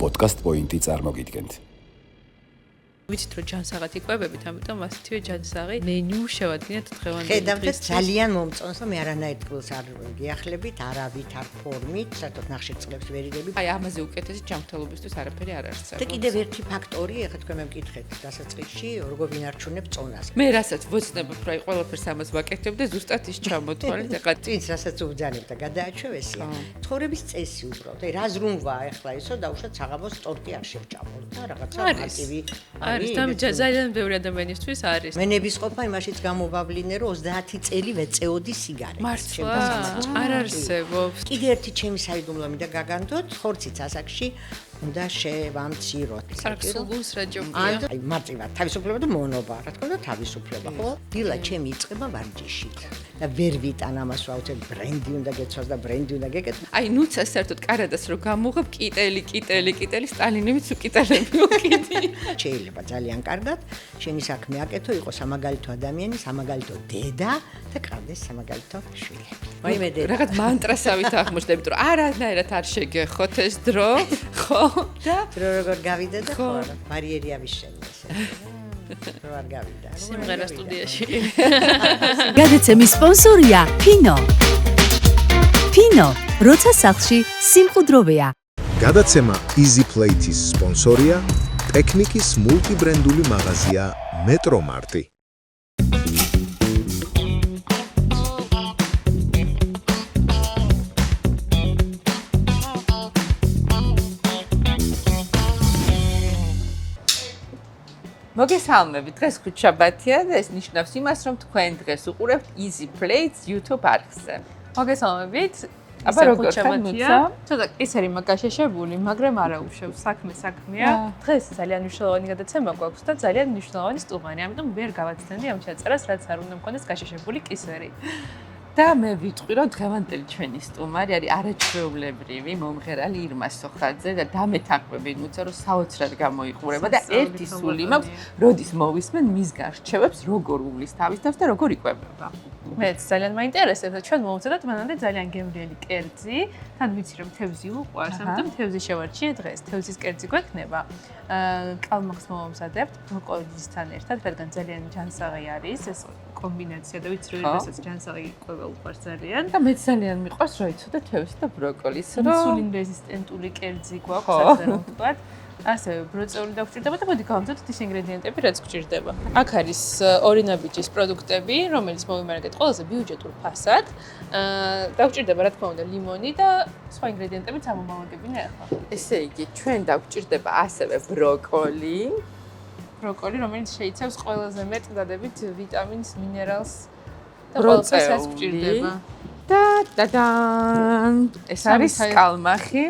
პოდკასტ პოინტი წარმოგიდგენთ. ვიცით რომ ჯანსაღად იკვებებით, ამიტომ ასეთივე ჯანსაღი მენიუ შევადგინეთ დღევანდელი დღის. ხედავთ ძალიან მომწონს და მე არანაირ წყვილს არ გიახლებით, არავით არ ფორმით, საერთოდ ნახშირწყლებს ვერ იღებით. აი ამაზე უკეთესი ჯანმრთელობისთვის არაფერი არ არსებობს. და კიდევ ერთი ფაქტორი, ეხლა თქვენ მე მკითხეთ დასაწყისში, როგორ ვინარჩუნებ წონას. მე რასაც ვოცნებობ, რომ აი ყველაფერს ამას ვაკეთებ და ზუსტად ის ჩამოთვალეთ, ეხლა წინს რასაც უბძანებ და გადააჩვევ ესეა. ცხოვრების წესი უბრალოდ. აი რა ზრუნვა ეხლა ისო დაუშვათ საღამოს ტორტი არ შევჭამო და რაღაცა მარტივი არის და ძალიან ბევრი ადამიანისთვის არის. მე ნებისყოფა იმაშიც გამოვავლინე, რომ 30 წელი ვეწეოდი სიგარეტს. მართლა არ არსებობს. კიდე ერთი ჩემი საიდუმლო მინდა გაგანდოთ, ხორციც ასაკში უნდა შევამციროთ. საგულს რა ჯობია. აი მარტივად თავისუფლება და მონობა, რა თქმა უნდა თავისუფლება, ხო? დილა ჩემი იწყება ვარჯიშით და ვერ ვიტან ამას ვაუცებ ბრენდი უნდა გეცვას და ბრენდი უნდა გეკეთო. აი ნუცა საერთოდ კარადას რო გამოღებ კიტელი სტალინებიც უკიტელები უკიდი. შეიძლება ძალიან კარგად შენი საქმე აკეთო, იყო სამაგალითო ადამიანი, სამაგალითო დედა და ყავდეს სამაგალითო შვილი. ვაიმე დედა. რაღაც მანტრასავით აღმოჩნდებით, რომ არანაირად არ შეგეხოთ ეს დრო, ხო? და დრო როგორ გავიდა და ხო, ბარიერი ავიშენე ესე. დრო არ გავიდა. სიმღერა სტუდიაში. გადაცემის სპონსორია ფინო. ფინო, როცა სახლში სიმყუდროვეა. გადაცემა Easy Plate-ის სპონსორია ტექნიკის მულტიბრენდული მაღაზია მეტრომარტი. მოგესალმებით, დღეს ხუთშაბათია და ეს ნიშნავს იმას, რომ თქვენ დღეს უყურებთ Easy Plate YouTube არხზე. მოგესალმებით. აბა როგორ ხანუცა? ცოტა ისერი მაგაშეშებული, მაგრამ არა უშევ საქმეა. დღეს ძალიან მნიშვნელოვანი გადაცემა გვაქვს და ძალიან მნიშვნელოვანი სტუმარი, ამიტომ ვერ გავაცდენდი ამ ჩაწერას, რაც არ უნდა მქონდეს გაშეშებული კისერი. და მე ვიტყვი, რომ დღევანდელი ჩვენი სტუმარი არის არაჩვეულებრივი მომღერალი ირმა სოხაძე და დამეთანხმები ნუცა, რომ საოცრად გამოიყურება და ერთი სული მაქვს, როდის მოვისმენ მის გარჩევებს, როგორ უვლის თავის თავს და როგორ იკვებება. მეც ძალიან მაინტერესებს და ჩვენ მოვუწოდოთ მანამდე ძალიან გემრიელი კერძი. თან ვიცი რომ თევზი უყვარს, ამიტომ თევზი შევარჩიე დღეს. თევზის კერძი გვექნება. კალმახს მოვამზადებთ ბროკოლისთან ერთად, რადგან ძალიან ჯანსაღი არის ეს კომბინაცია და ვიცი რომ ერთადაც ჯანსაღი იკვება უყვარს ძალიან. და მეც ძალიან მიყვარს რომ იცოდე თევზი და ბროკოლის, რომ ინსულინ რეზისტენტული კერძი გვაქვს, ასე რომ ვთქვათ. ასევე ბროწეული დაგვჭირდება და მოდი გავამზადოთ ის ინგრედიენტები, რაც გვჭირდება. აქ არის ორი ნაბიჯის პროდუქტები, რომელიც მოვიმარაგეთ ყველაზე ბიუჯეტურ ფასად. დაგვჭირდება რა თქმა უნდა ლიმონი და სხვა ინგრედიენტებიც ამომავაგებინე ახლა. ესე იგი, ჩვენ დაგვჭირდება ასევე ბროკოლი, რომელიც შეიცავს ყველაზე მეტ დადებით ვიტამინს, მინერალს და ყველაფერსაც გვჭირდება. და ეს არის კალმახი.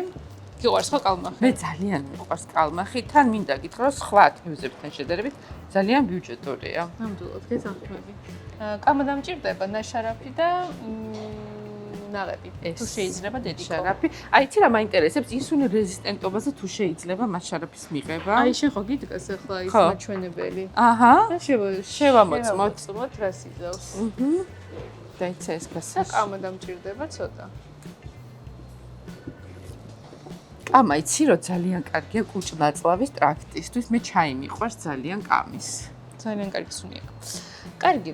გიყვარს ხო კალმახი? მე ძალიან მიყვარს კალმახი, თან მინდა გითხრა, რომ სხვა თევზებთან შედარებით ძალიან ბიუჯეტურია. ნამდვილად, გესახმები. კამა დამჭირდება ნაშარაფი და ნაღები. თუ შეიძლება დედიკო. შარაფი. აი, იცი რა მაინტერესებს, ინსულინ რეზისტენტობაზე თუ შეიძლება მას შარაფის მიღება? აი, შენ ხო გიდგას ახლა ის მაჩვენებელი. აჰა. და შევამოწმოთ. რას იზავს. და იცი ეს და გასა. კამა დამჭირდება ცოტა. კამა იცი რომ ძალიან კარგია კუჭ-ნაწლავის ტრაქტისთვის, მე ჩაი მიყვარს ძალიან კამის. ძალიან კარგი სუნი აქვს. კარგი.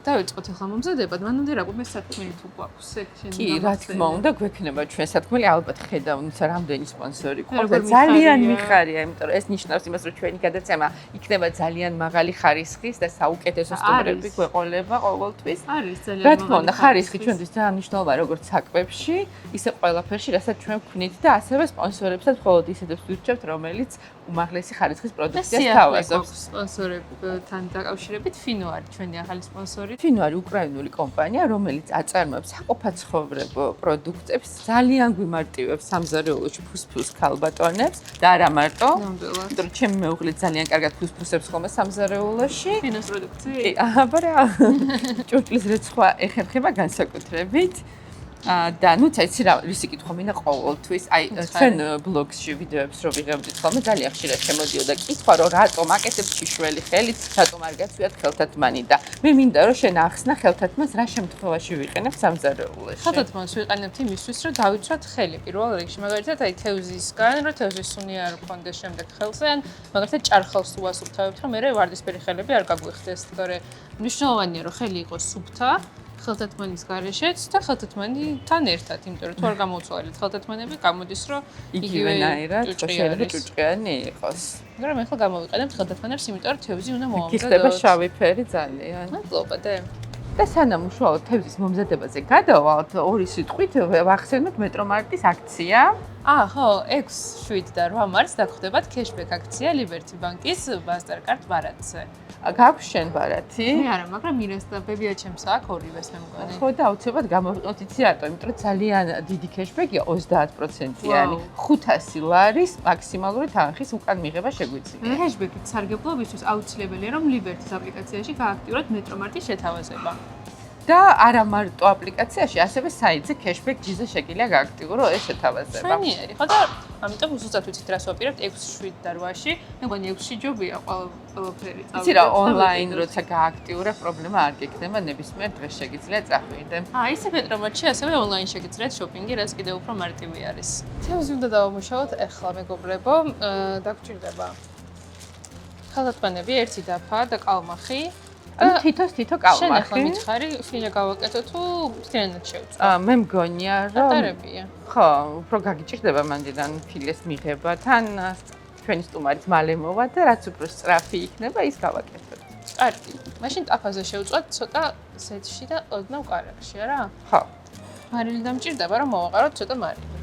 დავიწყოთ ახლა მომზადებად, მანამდე რა გვაქვს სათქმელი თუ გვაქვს სექშენი. კი, რა თქმა უნდა, გვექნება ჩვენ სათქმელი, ალბათ ხედავთ რამდენი სპონსორი გვყავს და ძალიან მიხარია, იმიტომ რომ ეს ნიშნავს იმას, რომ ჩვენი გადაცემა იქნება ძალიან მაღალი ხარისხის და საუკეთესო სტუმრები გვეყოლება ყოველთვის. არის ძალიან რა თქმა უნდა, ხარისხი ჩვენთვის ძალიან მნიშვნელოვანია, როგორც საკვებში, ისე ყველაფერში, რასაც ჩვენ ვქნით და ასევე სპონსორებსაც მხოლოდ ისეთებს ვირჩევთ, რომელიც უმაღლესი ხარისხის პროდუქციას თავაზობს. სპონსორებთან დაკავშირებით ფინო არის ჩვენი ახალი სპონსორი. ფინო არის უკრაინული კომპანია, რომელიც აწარმოებს საყოფაცხოვრებო პროდუქტებს, ძალიან გვიმარტივებს სამზარეულოში ფუსფუს ქალბატონებს და არა მარტო. ნამდვილად. იმიტომ რომ ჩემი მეუღლე ძალიან კარგად ფუსფუსებს ხოლმე სამზარეულოში. ფინოს პროდუქცია. კი, აბა რა. ჭურჭლის რეცხვა ეხერხება განსაკუთრებით. და ნუ წაიცი რა რისი კითხვა მინდა ყოველთვის აი ჩვენ ბლოგში ვიდეოებს რო ვიღებდით ხოლმე ძალიან ხშირად შემოდიოდა კითხვა რომ რატომ აკეთებ შიშველი ხელით რატომ არ გაცვიათ ხელთათმანი და მე მინდა რომ შენ ახსნა ხელთათმანს რა შემთხვევაში ვიყენებ სამზარეულოში ხელთათმანს ვიყენებთ იმისთვის რომ დავიცვათ ხელი პირველ რიგში მაგალითად აი თევზისგან რომ თევზის სუნი არ გქონდეს შემდეგ ხელზე ან მაგალითად ჭარხელს უასუფთავებთ რომ მე ვარდისფერი ხელები არ გაგვიხდეს თორე მნიშვნელოვანია რომ ხელი იყოს სუფთა ხელთათმანის გარეშეც და ხელთათმანთან ერთად, იმიტომ რომ თუ არ გამოვცვალეთ ხელთათმანები, გამოდის რომ იგივენაირად შეიძლება ჭუჭყიანი იყოს. მაგრამ ეხლა გამოვიყენებთ ხელთათმანებს, იმიტომ რომ თევზი უნდა მოვამზადოთ. იქნება შავი ფერი ძალიან. მადლობა და და სანამ უშუალოდ თევზის მომზადებაზე გადავალთ, ორი სიტყვით ვახსენოთ მეტრომარტის აქცია. ხო, 6, 7 და 8 მარტს დაგხვდებათ cashback აქცია Liberty Bank-ის Mastercard ბარათზე. გაქვს შენ ბარათი? მე არა, მაგრამ მირას და ბებია ჩემს აქვს ორივეს მე მგონი. ხო და აუცილებლად გამოვიყენოთ იცი რატო? იმიტომ რომ ძალიან დიდი cashback-ია 30%-იანი. 500 ლარის მაქსიმალური თანხის უკან მიღება შეგვიძლია. Cashback-ით სარგებლობისთვის აუცილებელია რომ Liberty-ის აპლიკაციაში გააქტიუროთ მეტრომარტის შეთავაზება. და არა მარტო აპლიკაციაში, ასევე საიტზე cashback ჯიზე შეგიძლია გააქტიურო ეს შეთავაზება. შვენიერი, ხო და ამიტომ უბრალოდ ვიცით რას ვაპირებთ 6, 7 და 8-ში. მე მგონი 6-ში ჯობია ყველაფერი წავიდეთ. იცი რა, ონლაინ როცა გააქტიურე, პრობლემა არ გექნება, ნებისმიერ დღეს შეგიძლია წახვიდე. ისე მეტრომარტში ასევე ონლაინ შეგიძლიათ შოპინგი, რაც კიდევ უფრო მარტივი არის. თევზი უნდა დავამუშავოთ ახლა მეგობრებო, დაგჭირდება ხელთათმანები, ერთი დაფა და კალმახი. თითო კალმახი. შენ ახლა მითხარი, ფინა გავაკეთო თუ მთლიანად შევწვა? მე მგონია რომ პატარებია. ხო, უფრო გაგიჭირდება მანდიდან ფილეს მიღება, თან ჩვენი სტუმარიც მალე მოვა და რაც უფრო სწრაფი იქნება, ის გავაკეთოთ. კარგი. მაშინ ტაფაზე შევწვათ ცოტა სეთში და ოდნავ კარაქში, არა? ხო. მარილი დამჭირდება, რომ მოვაყაროთ ცოტა მარილი.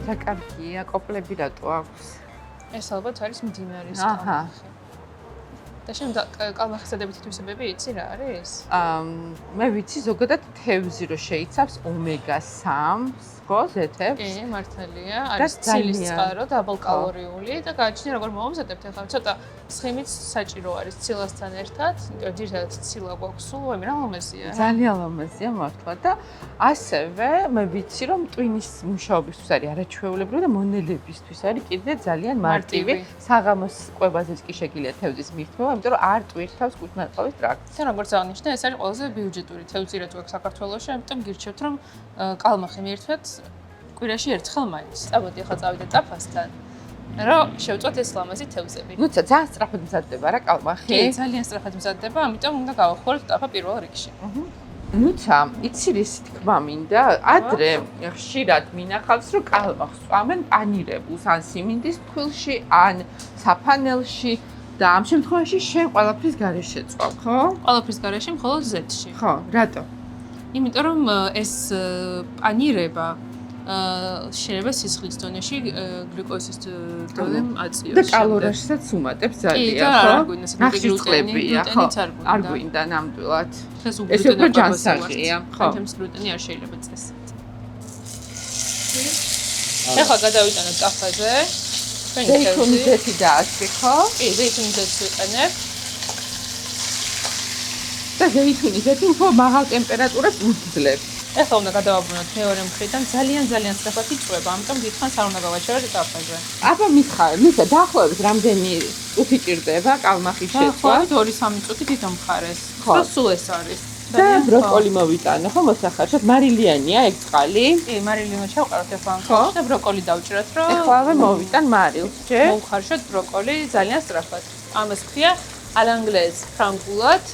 რა კარგია, კოპლები რატო აქვს? ეს ალბათ არის მდინარის კალმახი. და შენ კალმახისადებით თვისებები იცი რა არის? მე ვიცი ზოგადად თევზი რო შეიცავს ომეგა-3-ს, ხო, ზეთებს? მართალია, არის ცილის წყარო, დაბალკალორიული და გააჩნია როგორ მოვამზადებთ ახლა ცოტა ცხიმიც საჭირო არის ცილასთან ერთად, იმიტომ რომ ძირითადად ცილა გვაქვს სულ, რა ლამაზია. ძალიან ლამაზია მართლა და ასევე მე ვიცი რომ ტვინის მუშაობისთვის არის არაჩვეულებრივი და მონელებისთვის არის კიდე ძალიან მარტივი. საღამოს კვებაზეც კი შეგიძლია თევზის მირთმევა, იმიტომ რომ არ ტვირთავს კუთვნილწყობის ტრაქტს. და როგორც აღნიშნე, ეს არის ყველაზე ბიუჯეტური თევზი რაც გვაქვს საქართველოში, ამიტომ გირჩევთ რომ კალმახი მიირთმევთ კვირაში ერთხელ მაინც. წავედი ახლა წავიდე ტაფასთან. რომ შევწვათ ეს ლამაზი თევზები. ნუცა ძალიან სწრაფად მზადდება რა კალმახი. კი, ძალიან სწრაფად მზადდება, ამიტომ უნდა გავახუროთ ტაფა პირველ რიგში. ნუცა, იცი რისი თქმა მინდა, ადრე ხშირად მინახავს რომ კალმახს წვამენ პანირებულს ან სიმინდის ფქვილში, ან საფანელში და ამ შემთხვევაში შენ ყველაფრის გარეშე წვავ, ხო? ყველაფრის გარეშე მხოლოდ ზეთში. ხო, რატო? იმიტომ რომ ეს პანირება შეიძლება სისხლის დონეში გლიკოზის დონემ აწიოს. და კალორიასაც უმატებს ძალიან, ხო? ნახშირწყლებია, ხო? არ გვინდა ნამდვილად. ეს უფრო ჯანსაღია, ხო? თემს გლუტენი არ შეიძლება წესით. ახლა გადავიტანოთ ტაფაზე. ზეითუნის ზეთი დაასვი, ხო? კი, ზეითუნის ზეთს ვიყენებ. და ზეითუნის ზეთი უფრო მაღალ ტემპერატურას უძლებს. ახლა უნდა გადავაბრუნოთ მეორე მხრიდან, ძალიან სწრაფად იწვება, ამიტომ გითხრათ არ უნდა გავაჩეროთ ტაფაზე. აბა მითხარი, მისა დაახლოებით რამდენი წუთი ჭირდება კალმახის შეცვლა? 2-3 წუთი თვითონ მხარეს. ხო, სულ ეს არის. და ბროკოლი მოვიტანო, ხო, მოსახარშად მარილიანია ეგ წყალი? კი, მარილი მოჩავყაროთ ახლა ამხრივ და ბროკოლი დავჭიროთ, რომ ეხლავე მოვიტან მარილს, ჯერ? მოვხარშოთ ბროკოლი ძალიან სწრაფად. ამას ქვია ალანგლეზ ფრანგულად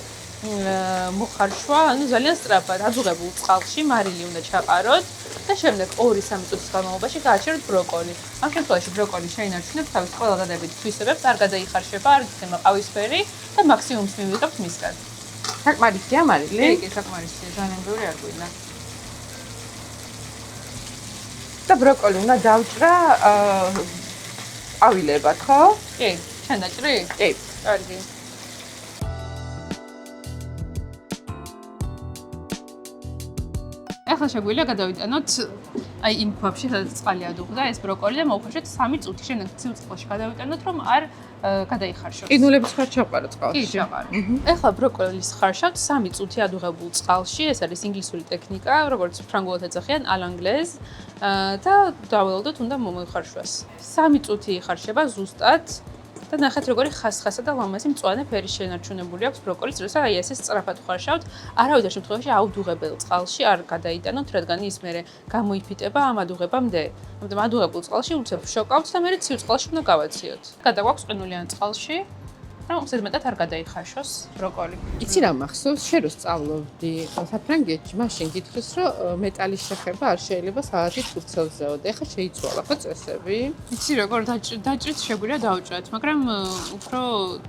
მოხარშვა, ანუ ძალიან სწრაფად აძუღებულ წყალში მარილი უნდა ჩაყაროთ და შემდეგ 2-3 წუთის განმავლობაში გააჩეროთ ბროკოლი. ამ შემთხვევაში ბროკოლი შეინარჩუნებთ თავის ყველა გადადებით თვისებებს, არ გადაიხარშება, არ იქნება ყავისფერი და მაქსიმუმს მივიღებთ მისგან. საკმარისია მარილი? კი, საკმარისია, ძალიან ბევრი არ გვინდა. და ბროკოლი უნდა დავჭრა ყვავილებად, ხო? კი, შენ დაჭრი? კი. კარგი. ახლა შეგვიძლია გადავიტანოთ აი იმ ქვაბში სადაც წყალი ადუღდა ეს ბროკოლი და მოვხარშოთ 3 წუთი შემდეგ ცივ წყალში გადავიტანოთ რომ არ გადაიხარშოს. ყინულების ხარ ჩაყარა კი, წყალში. ჩაყარა. ეხლა ბროკოლის ხარშავთ 3 წუთი ადუღებულ წყალში, ეს არის ინგლისური ტექნიკა, როგორც ფრანგულად ეძახიან ალანგლეზ და დაველოდოთ უნდა მომიხარშვას. 3 წუთი იხარშება ზუსტად და ნახეთ როგორი ხასხასა და ლამაზი მწვანე ფერი შენარჩუნებული აქვს ბროკოლის, როცა აი ესე სწრაფად ხარშავთ, არავითარ შემთხვევაში აუდუღებელ წყალში არ გადაიტანოთ, რადგან ის მერე გამოიფიტება ამ ადუღებამდე. ამიტომ ადუღებულ წყალში უცებ შოკავთ და მერე ცივ წყალში უნდა გავაციოთ. გადაგვაქვს ყინულიან წყალში, რომ ზედმეტად არ გადაიხაშოს ბროკოლი. იცი რა მახსოვს, შენ რო სწავლობდი საფრანგეთში, მაშინ გითხრეს, რომ მეტალის შეხება არ შეიძლება საათით ფურცელზეოდ. ეხლა შეიცვალა ხო წესები? იცი როგორ დაჭრით შეგვიძლია დაუჭრათ, მაგრამ უფრო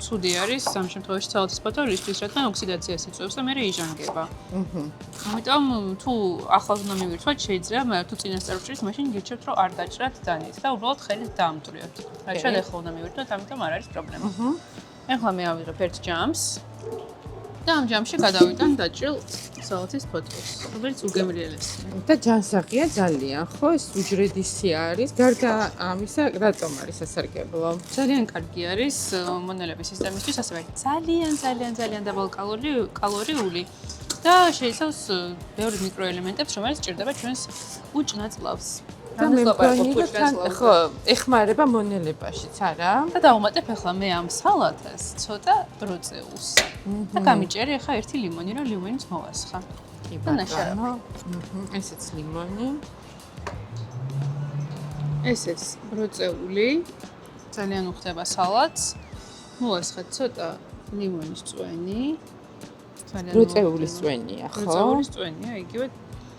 ცუდი არის ამ შემთხვევაში საათის ფოთოლისთვის, რადგან ოქსიდაციას იწვევს და მერე იჟანგება. ამიტომ თუ ახალ უნდა მივირთვათ, შეიძლება, მაგრამ თუ წინასწარ ვჭრით, მაშინ გირჩევთ, რომ არ დაჭრათ დანით და უბრალოდ ხელით დაამტვრიოთ. რა ჩვენ ახლა უნდა მივირთვათ, ამიტომ არ არის პრობლემა. ეხლა მე ავიღებ ერთ ჯამს და ამ ჯამში გადავიტან დაჭრილ საათის ფოთოლს, რომელიც უგემრიელესია. და ჯანსაღია ძალიან, ხო? ეს უჯრედისი არის. გარდა ამისა, რატომ არის სასარგებლო? ძალიან კარგი არის მონელების სისტემისთვის, ასევე ძალიან დაბალკალორიული და შეიცავს ბევრი მიკროელემენტებს, რომელიც ჭირდება ჩვენს უჭ-ნაწლავს. და მე მგონი თან ხო ეხმარება მონელებაშიც, არა? და დავუმატებ ახლა მე ამ სალათას ცოტა დრო წეულს. და გამიჭერი ახლა ერთი ლიმონი, რომ ლიმონიც მოვასხა. კი და ნაშარაფი. ესეც ლიმონი. ესეც დრო წეული. ძალიან უხდება სალათს. მოვასხეთ ცოტა ლიმონის წვენი. ძალიან დრო წეულის წვენია, ხო? დრო წეულის წვენია, იგივე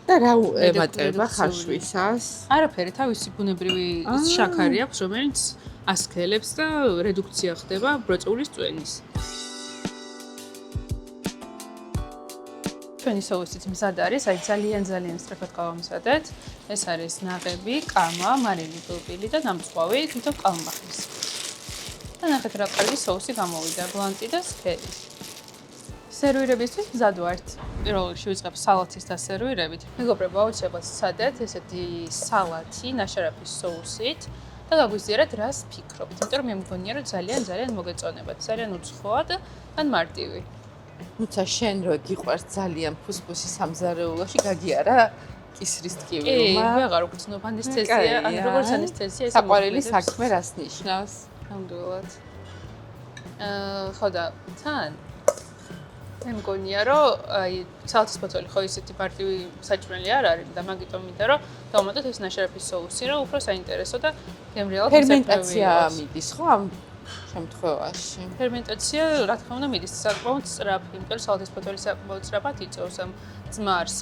და რა ემატება ხარშვისას? არაფერი, თავისი ბუნებრივი შაქარი აქვს, რომელიც ასქელებს და რედუქცია ხდება ბროწეულის წვენის. ჩვენი სოუსიც მზად არის, აი ძალიან სწრაფად გავამზადეთ. ეს არის ნაღები, კამა, მარილი პილპილი და დამწვავი თვითონ კალმახის. და ნახეთ რა კარგი სოუსი გამოვიდა, ბლანტი და სქელი. სერვირებისთვის მზად ვართ. პირველ რიგში ვიწყებ სალათის დასერვირებით. მეგობრებო, აუცილებლად სცადეთ ესეთი სალათი ნაშარაფის სოუსით და გაგვიზიარეთ რას ფიქრობთ. იმიტომ რომ მე მგონია რომ ძალიან მოგეწონებათ, ძალიან უცხოა და ან მარტივი. თუმცა შენ რო გიყვარს ძალიან ფუსფუსი სამზარეულოში გაგიარა კისრის ტკივილი, ვეღარ უგრძნობ ანესთეზია, ან როგორც ანესთეზია ეს საყვარელი საქმე რას ნიშნავს? ნამდვილად. ხო და თან მე მგონია რომ აი სალათის ფოთოლი ხო ისეთი პარტივი საჭმელი არ არის და მაგიტომ მინდა რომ დავუმატოთ ეს ნაშარაფის სოუსი რომ უფრო საინტერესო და გემრიელად ფერმენტაცია მიდის ხო ამ შემთხვევაში? ფერმენტაცია რა თქმა უნდა მიდის საკმაოდ სწრაფი, იმიტომ რომ სალათის ფოთოლი საკმაოდ სწრაფად იწევს ამ ძმარს.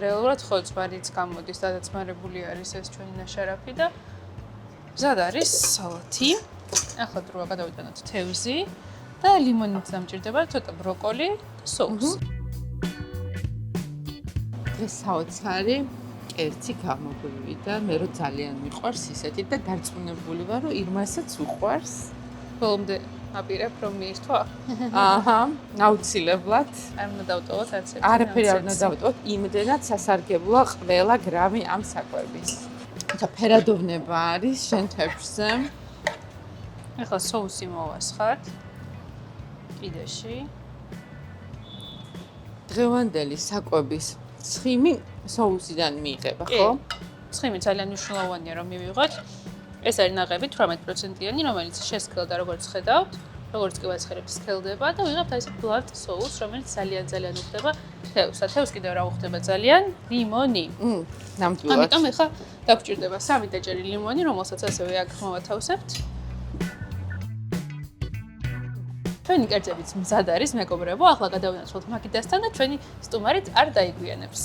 რეალურად ხო ძმარიც გამოდის და დაწმარებული არის ეს ჩვენი ნაშარაფი და მზად არის სალათი. ახლა დროა გადავიტანოთ თევზი. და ლიმონიც დამჭირდება, ცოტა ბროკოლი და სოუსი. დღეს საოცარი კერძი გამოგვივიდა, მე რო ძალიან მიყვარს ისეთი და დარწმუნებული ვარ, რომ ირმასაც უყვარს. ბოლომდე აპირებ რომ მიირთვა. აჰა, აუცილებლად. არ უნდა დავტოვოთ არც ერთი. არაფერი არ უნდა დავტოვოთ, იმდენად სასარგებლოა ყველა გრამი ამ საკვების. თუმცა ფერადოვნება არის შენ თეფშზე. ახლა სოუსი მოვასხათ. კიდეში. დღევანდელი საკვების ცხიმი სოუსიდან მიიღება, ხო? ცხიმი ძალიან მნიშვნელოვანია რომ მივიღოთ. ეს არის ნაღები 18%-იანი, რომელიც შესქელდა როგორც ხედავთ, როგორც კი ვაცხერებ სქელდება და ვიღებთ აი ეს ბლანტ სოუს, რომელიც ძალიან უხდება თევზს. თევზს კიდევ რა უხდება ძალიან? ლიმონი. ნამდვილად. ამიტომ ახლა დაგჭირდება 3 დაჭერი ლიმონი, რომელსაც ასევე აქ მოვათავსებთ. ჩვენი კერძებიც მზად არის, მეგობრებო, ახლა გადავინაცვლოთ მაგიდასთან და ჩვენი სტუმარიც არ დაიგვიანებს.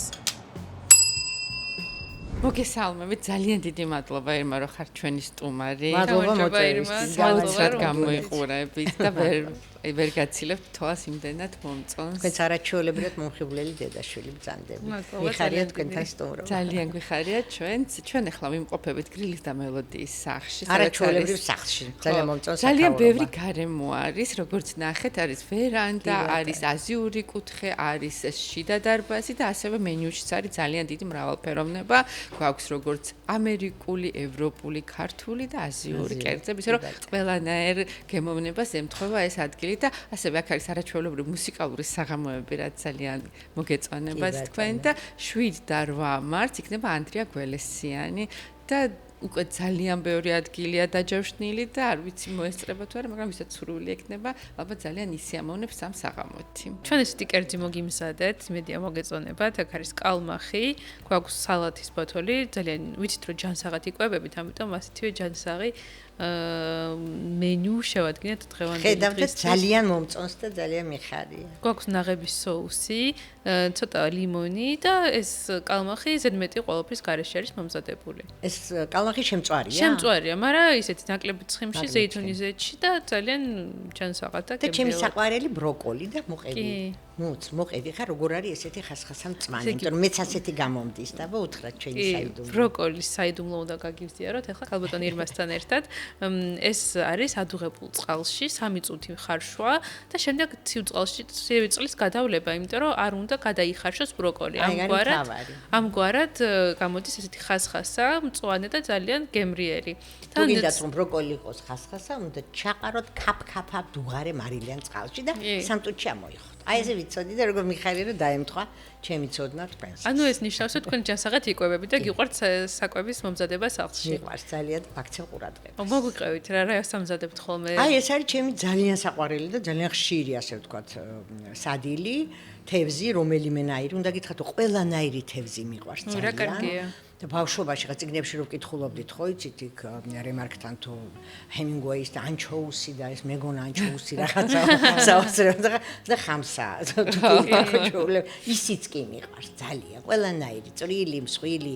მოგესალმებით, ძალიან დიდი მადლობა ირმა, რომ ხარ ჩვენი სტუმარი. მადლობა მოწვევისთვის. საოცრად გამოიყურებით და ვერ ვერ გაცილებ თვალს იმდენად მომწონს. თქვენც არაჩვეულებრივად მომხიბვლელი დედაშვილი ბრძანდები. მიხარია თქვენთან სტუმრობა. ძალიან გვიხარია ჩვენ ახლა ვიმყოფებით გრილის და მელოდიის სახლში. არაჩვეულებრივ სახლში. ძალიან მომწონს. ძალიან ბევრი გარემო არის, როგორც ნახეთ, არის ვერანდა, არის აზიური კუთხე, არის შიდა დარბაზი და ასევე მენიუშიც არის ძალიან დიდი მრავალფეროვნება. გვაქვს როგორც ამერიკული, ევროპული, ქართული და აზიური კერძები, ისე რომ ყველანაირ გემოვნებას ემთხვევა ეს ადგილი და ასევე აქ არის არაჩვეულებრივი მუსიკალური საღამოები, რაც ძალიან მოგეწონებათ თქვენ და 7 და 8 მარტს იქნება ანდრია გველესიანი და უკვე ძალიან ბევრი ადგილია დაჯავშნილი და არ ვიცი მოესწრება თუ არა, მაგრამ ვისაც სურვილი ექნება, ალბათ ძალიან ისიამოვნებს ამ საღამოთი. ჩვენ ესეთი კერძი მოგიმზადეთ, მედია მოგეწონებათ, აქ არის კალმახი, გვაქვს სალათის ბოთოლი, ძალიან ვიცით რომ ჯანსაღად იკვებებით, ამიტომ ასეთივე ჯანსაღი მენიუ შევადგინეთ დღევანდელი ხედავთ ძალიან მომწონს და ძალიან მიხარია. გვაქვს ნაღების соуსი, ცოტა ლიმონი და ეს კალმახი ზედმეტი ყოველთვის გარეშე არის მომზადებული. ეს კალმახი შემწვარია? შემწვარია, მაგრამ ისეთი ნაკლები ცხიმში, ზეითუნიზეთში და ძალიან ჯანსაღად და გემრიელად. და ჩემი საყვარელი ბროკოლი და მოყევი. მოყევი ხა როგორ არის ესეთი ხასხასა მწვანე, იმიტომ რომ მეც ასეთი გამომდის და უთხრათ ჩვენი საიდუმლო. ბროკოლის საიდუმლო უნდა გაგივზიაროთ ახლა ქალბატონ ირმასთან ერთად. ეს არის ადუღებულ წყალში 3 წუთი ხარშვა და შემდეგ ცივ წყალში ცივი წყლის გადავლება, იმიტომ რომ არ უნდა გადაიხარშოს ბროკოლი. ამგვარად გამოდის ესეთი ხასხასა, მწვანე და ძალიან გემრიელი. თუ გინდათ რომ ბროკოლი იყოს ხასხასა, უნდა ჩაყაროთ ქაფ-ქაფა დუღარე მარილიან წყალში და 3 წუთში ამოიხოთ. აი ესე ვიცოდი და როგორ მიხარია რომ დაემთხვა ჩემი ცოდნა თქვენს. ანუ ეს ნიშნავს რომ თქვენ ჯანსაღად იკვებებით და გიყვართ საკვების მომზადება სახლში. მიყვარს ძალიან ფაქცია ყურადღებას. მოგვიყვებით რა სამზადებთ ხოლმე? აი ეს არის ჩემი ძალიან საყვარელი და ძალიან ხშირი ასე ვთქვათ სადილი, თევზი, რომელიმენაირი, უნდა გითხრათ რომ ყველანაირი თევზი მიყვარს ძალიან. რა კარგია. და ბავშვობაში რა წიგნებში რო ვკითხულობდით ხო იცით იქ რემარკთან თუ ჰემინგუეის და ანჩოუსი და ეს მეგონა ანჩოუსი რაღაცა საოცრებდა და ხამსა ისიც კი მიყვარს ძალიან ყველანაირი წვრილი მსხვილი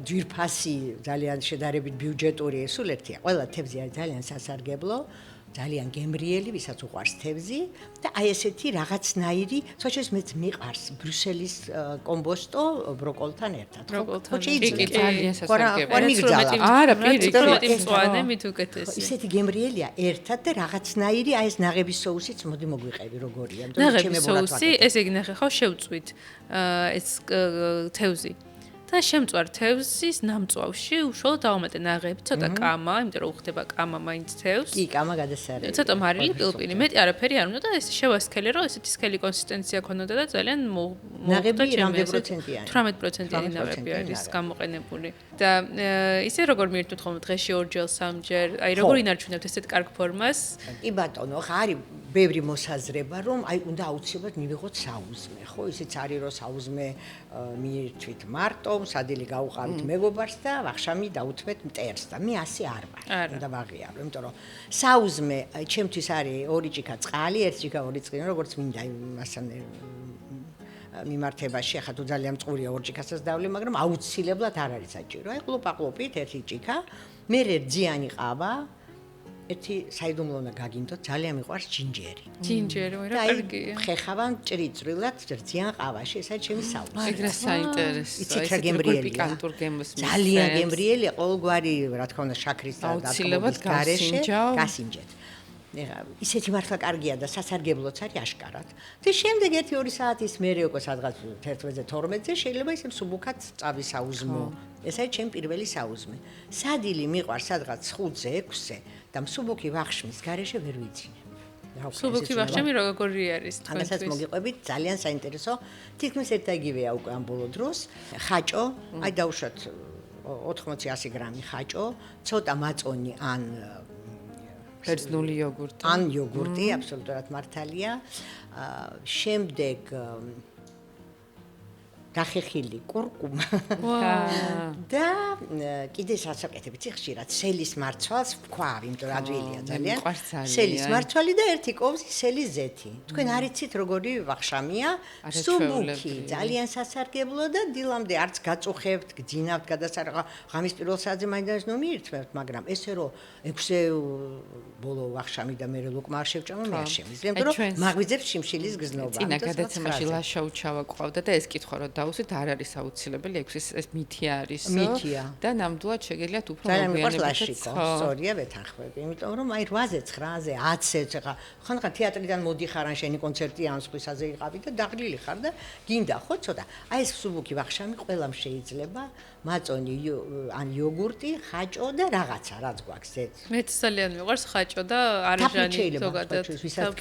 ძვირფასი ძალიან შედარებით ბიუჯეტური სულ ერთია ყველა თევზი არის ძალიან სასარგებლო ძალიან გემრიელი, ვისაც უყვარს თევზი და აი ესეთი რაღაცნაირი, თორემ მეც მიყვარს ბრიუსელის კომბოსტო ბროკოლთან ერთად. ბროკოლთან ძალიან სასარგებლო. არა, პირიქით, მწვანე მით უკეთესი. ისეთი გემრიელია ერთად და რაღაცნაირი აი ეს ნაღების соусიც მოდი მოგვიყევი როგორია. ნაღების соуსი, ესე იგი ნახე ხო შევწვით ეს თევზი. და შემწვარ თევზის ნამწვავში უშუალოდ დავამატე ნაღები, ცოტა კამა, იმიტომ რომ უხდება კამა მაინც თევზს. კი, კამა გადასარევი. ცოტა მარილი, პილპილი, მეტი არაფერი არ უნდა და ეს შევასქელე, რომ ესეთი სქელი კონსისტენცია ქონოდა და ძალიან ნაღები რამდენი პროცენტია? 18%-იანი ნაღები არის გამოყენებული. და ისე როგორ მიერთვით ხოლმე დღეში ორჯერ, სამჯერ, აი როგორ ინარჩუნებთ ესეთ კარგ ფორმას? კი ბატონო, ხა არის ბევრი მოსაზრება, რომ აი უნდა აუცილებლად მივიღოთ საუზმე, ხო? ისიც არის რომ საუზმე მიერთვით მარტო სადილი გაუყავით მეგობარს და ვახშამი დაუთმეთ მტერს და მე ასე არ ვარ. უნდა ვაღიარო, იმიტომ რომ საუზმე ჩემთვის არის ორი ჭიქა წყალი, ერთი ჭიქა ორი წყალი, როგორც მინდა მასანე მიმართებაში, ახლა თუ ძალიან მწყურია ორ ჭიქასაც დავლე, მაგრამ აუცილებლად არ არის საჭირო. აი ყლუპაყლუპით ერთი ჭიქა, მე ძიანი ყავა ერთი საიდუმლო უნდა გაგინდოთ, ძალიან მიყვარს ჯინჯერი. ჯინჯერი, რა კარგია. ხეხავან ჭრიწრილად ძიან ყავაში, ეს არის ჩემი საუზმე. ეგრე საინტერესო. იცით რა გემრიელია. პიკანტურ გემოს მისცემს. ძალიან გემრიელია, ყოველგვარი, რა თქმა უნდა, შაქრის და აუცილებლად გასინჯეთ. ისეთი მართლა კარგია და სასარგებლოც არის აშკარად. და შემდეგ 1-2 საათის მერე უკვე სადღაც 11-12-ზე შეიძლება ისე მსუბუქად წავი საუზმო. ეს არის ჩემი პირველი საუზმე. სადილი მიყვარს სადღაც 5-6-ზე და მსუბუქი ვახშმის გარეშე ვერ ვიცინებ. მსუბუქი ვახშმი როგორი არის თქვენთვის? ამასაც მოგიყვებით, ძალიან საინტერესო. თითქმის ერთ და იგივეა უკვე ამ ბოლო დროს. ხაჭო, აი დავუშვათ 80-100 გრამი ხაჭო, ცოტა მაწონი ან ბერძნული იოგურტი. ან იოგურტი, აბსოლუტურად მართალია. შემდეგ გახეხილი კურკუმა და კიდე საცაკეთები ხშირად სელის მარცვალს ვქვავ, იმიტომ რომ ადვილია ძალიან. სელის მარცვალი და ერთი კოვზი სელის ზეთი. თქვენ არ იცით როგორი ვახშამია, სუბუქი, ძალიან სასარგებლო და დილამდე არც გაწუხებთ, გძინავთ, გადასარღა ღამის პირველ საათზე მაინც ნომიერთმევთ, მაგრამ ესე რომ 6-ე ბოლო ვახშამი და მე ლუკმა არ შევჭამო, მე არ შემიძლია, იმიტომ რომ მაღვიძებს შიმშილის გზნობა. წინა გადაცემაში ლაშაუჩავა ყავდა და ეს კითხვა რომ დაუსვით არ არის აუცილებელი, ეს მითია არისო და ნამდვილად შეგიძლიათ უფრო მოგვიანებით სწორია ვეთანხმები, იმიტომ რომ აი 8-ზე 9-ზე 10-ზე ხა ხანხან თეატრიდან მოდიხარ ან შენი კონცერტი ან სხვისაზე იყავი და დაღლილი ხარ და გინდა ხო ცოტა აი ეს სუბუქი ვახშამი ყველამ შეიძლება მაწონი ან იოგურტი, ხაჭო და რაღაცა რაც გვაქვს ეს. მეც ძალიან მიყვარს ხაჭო და არიჟანი ზოგადად. ვისაც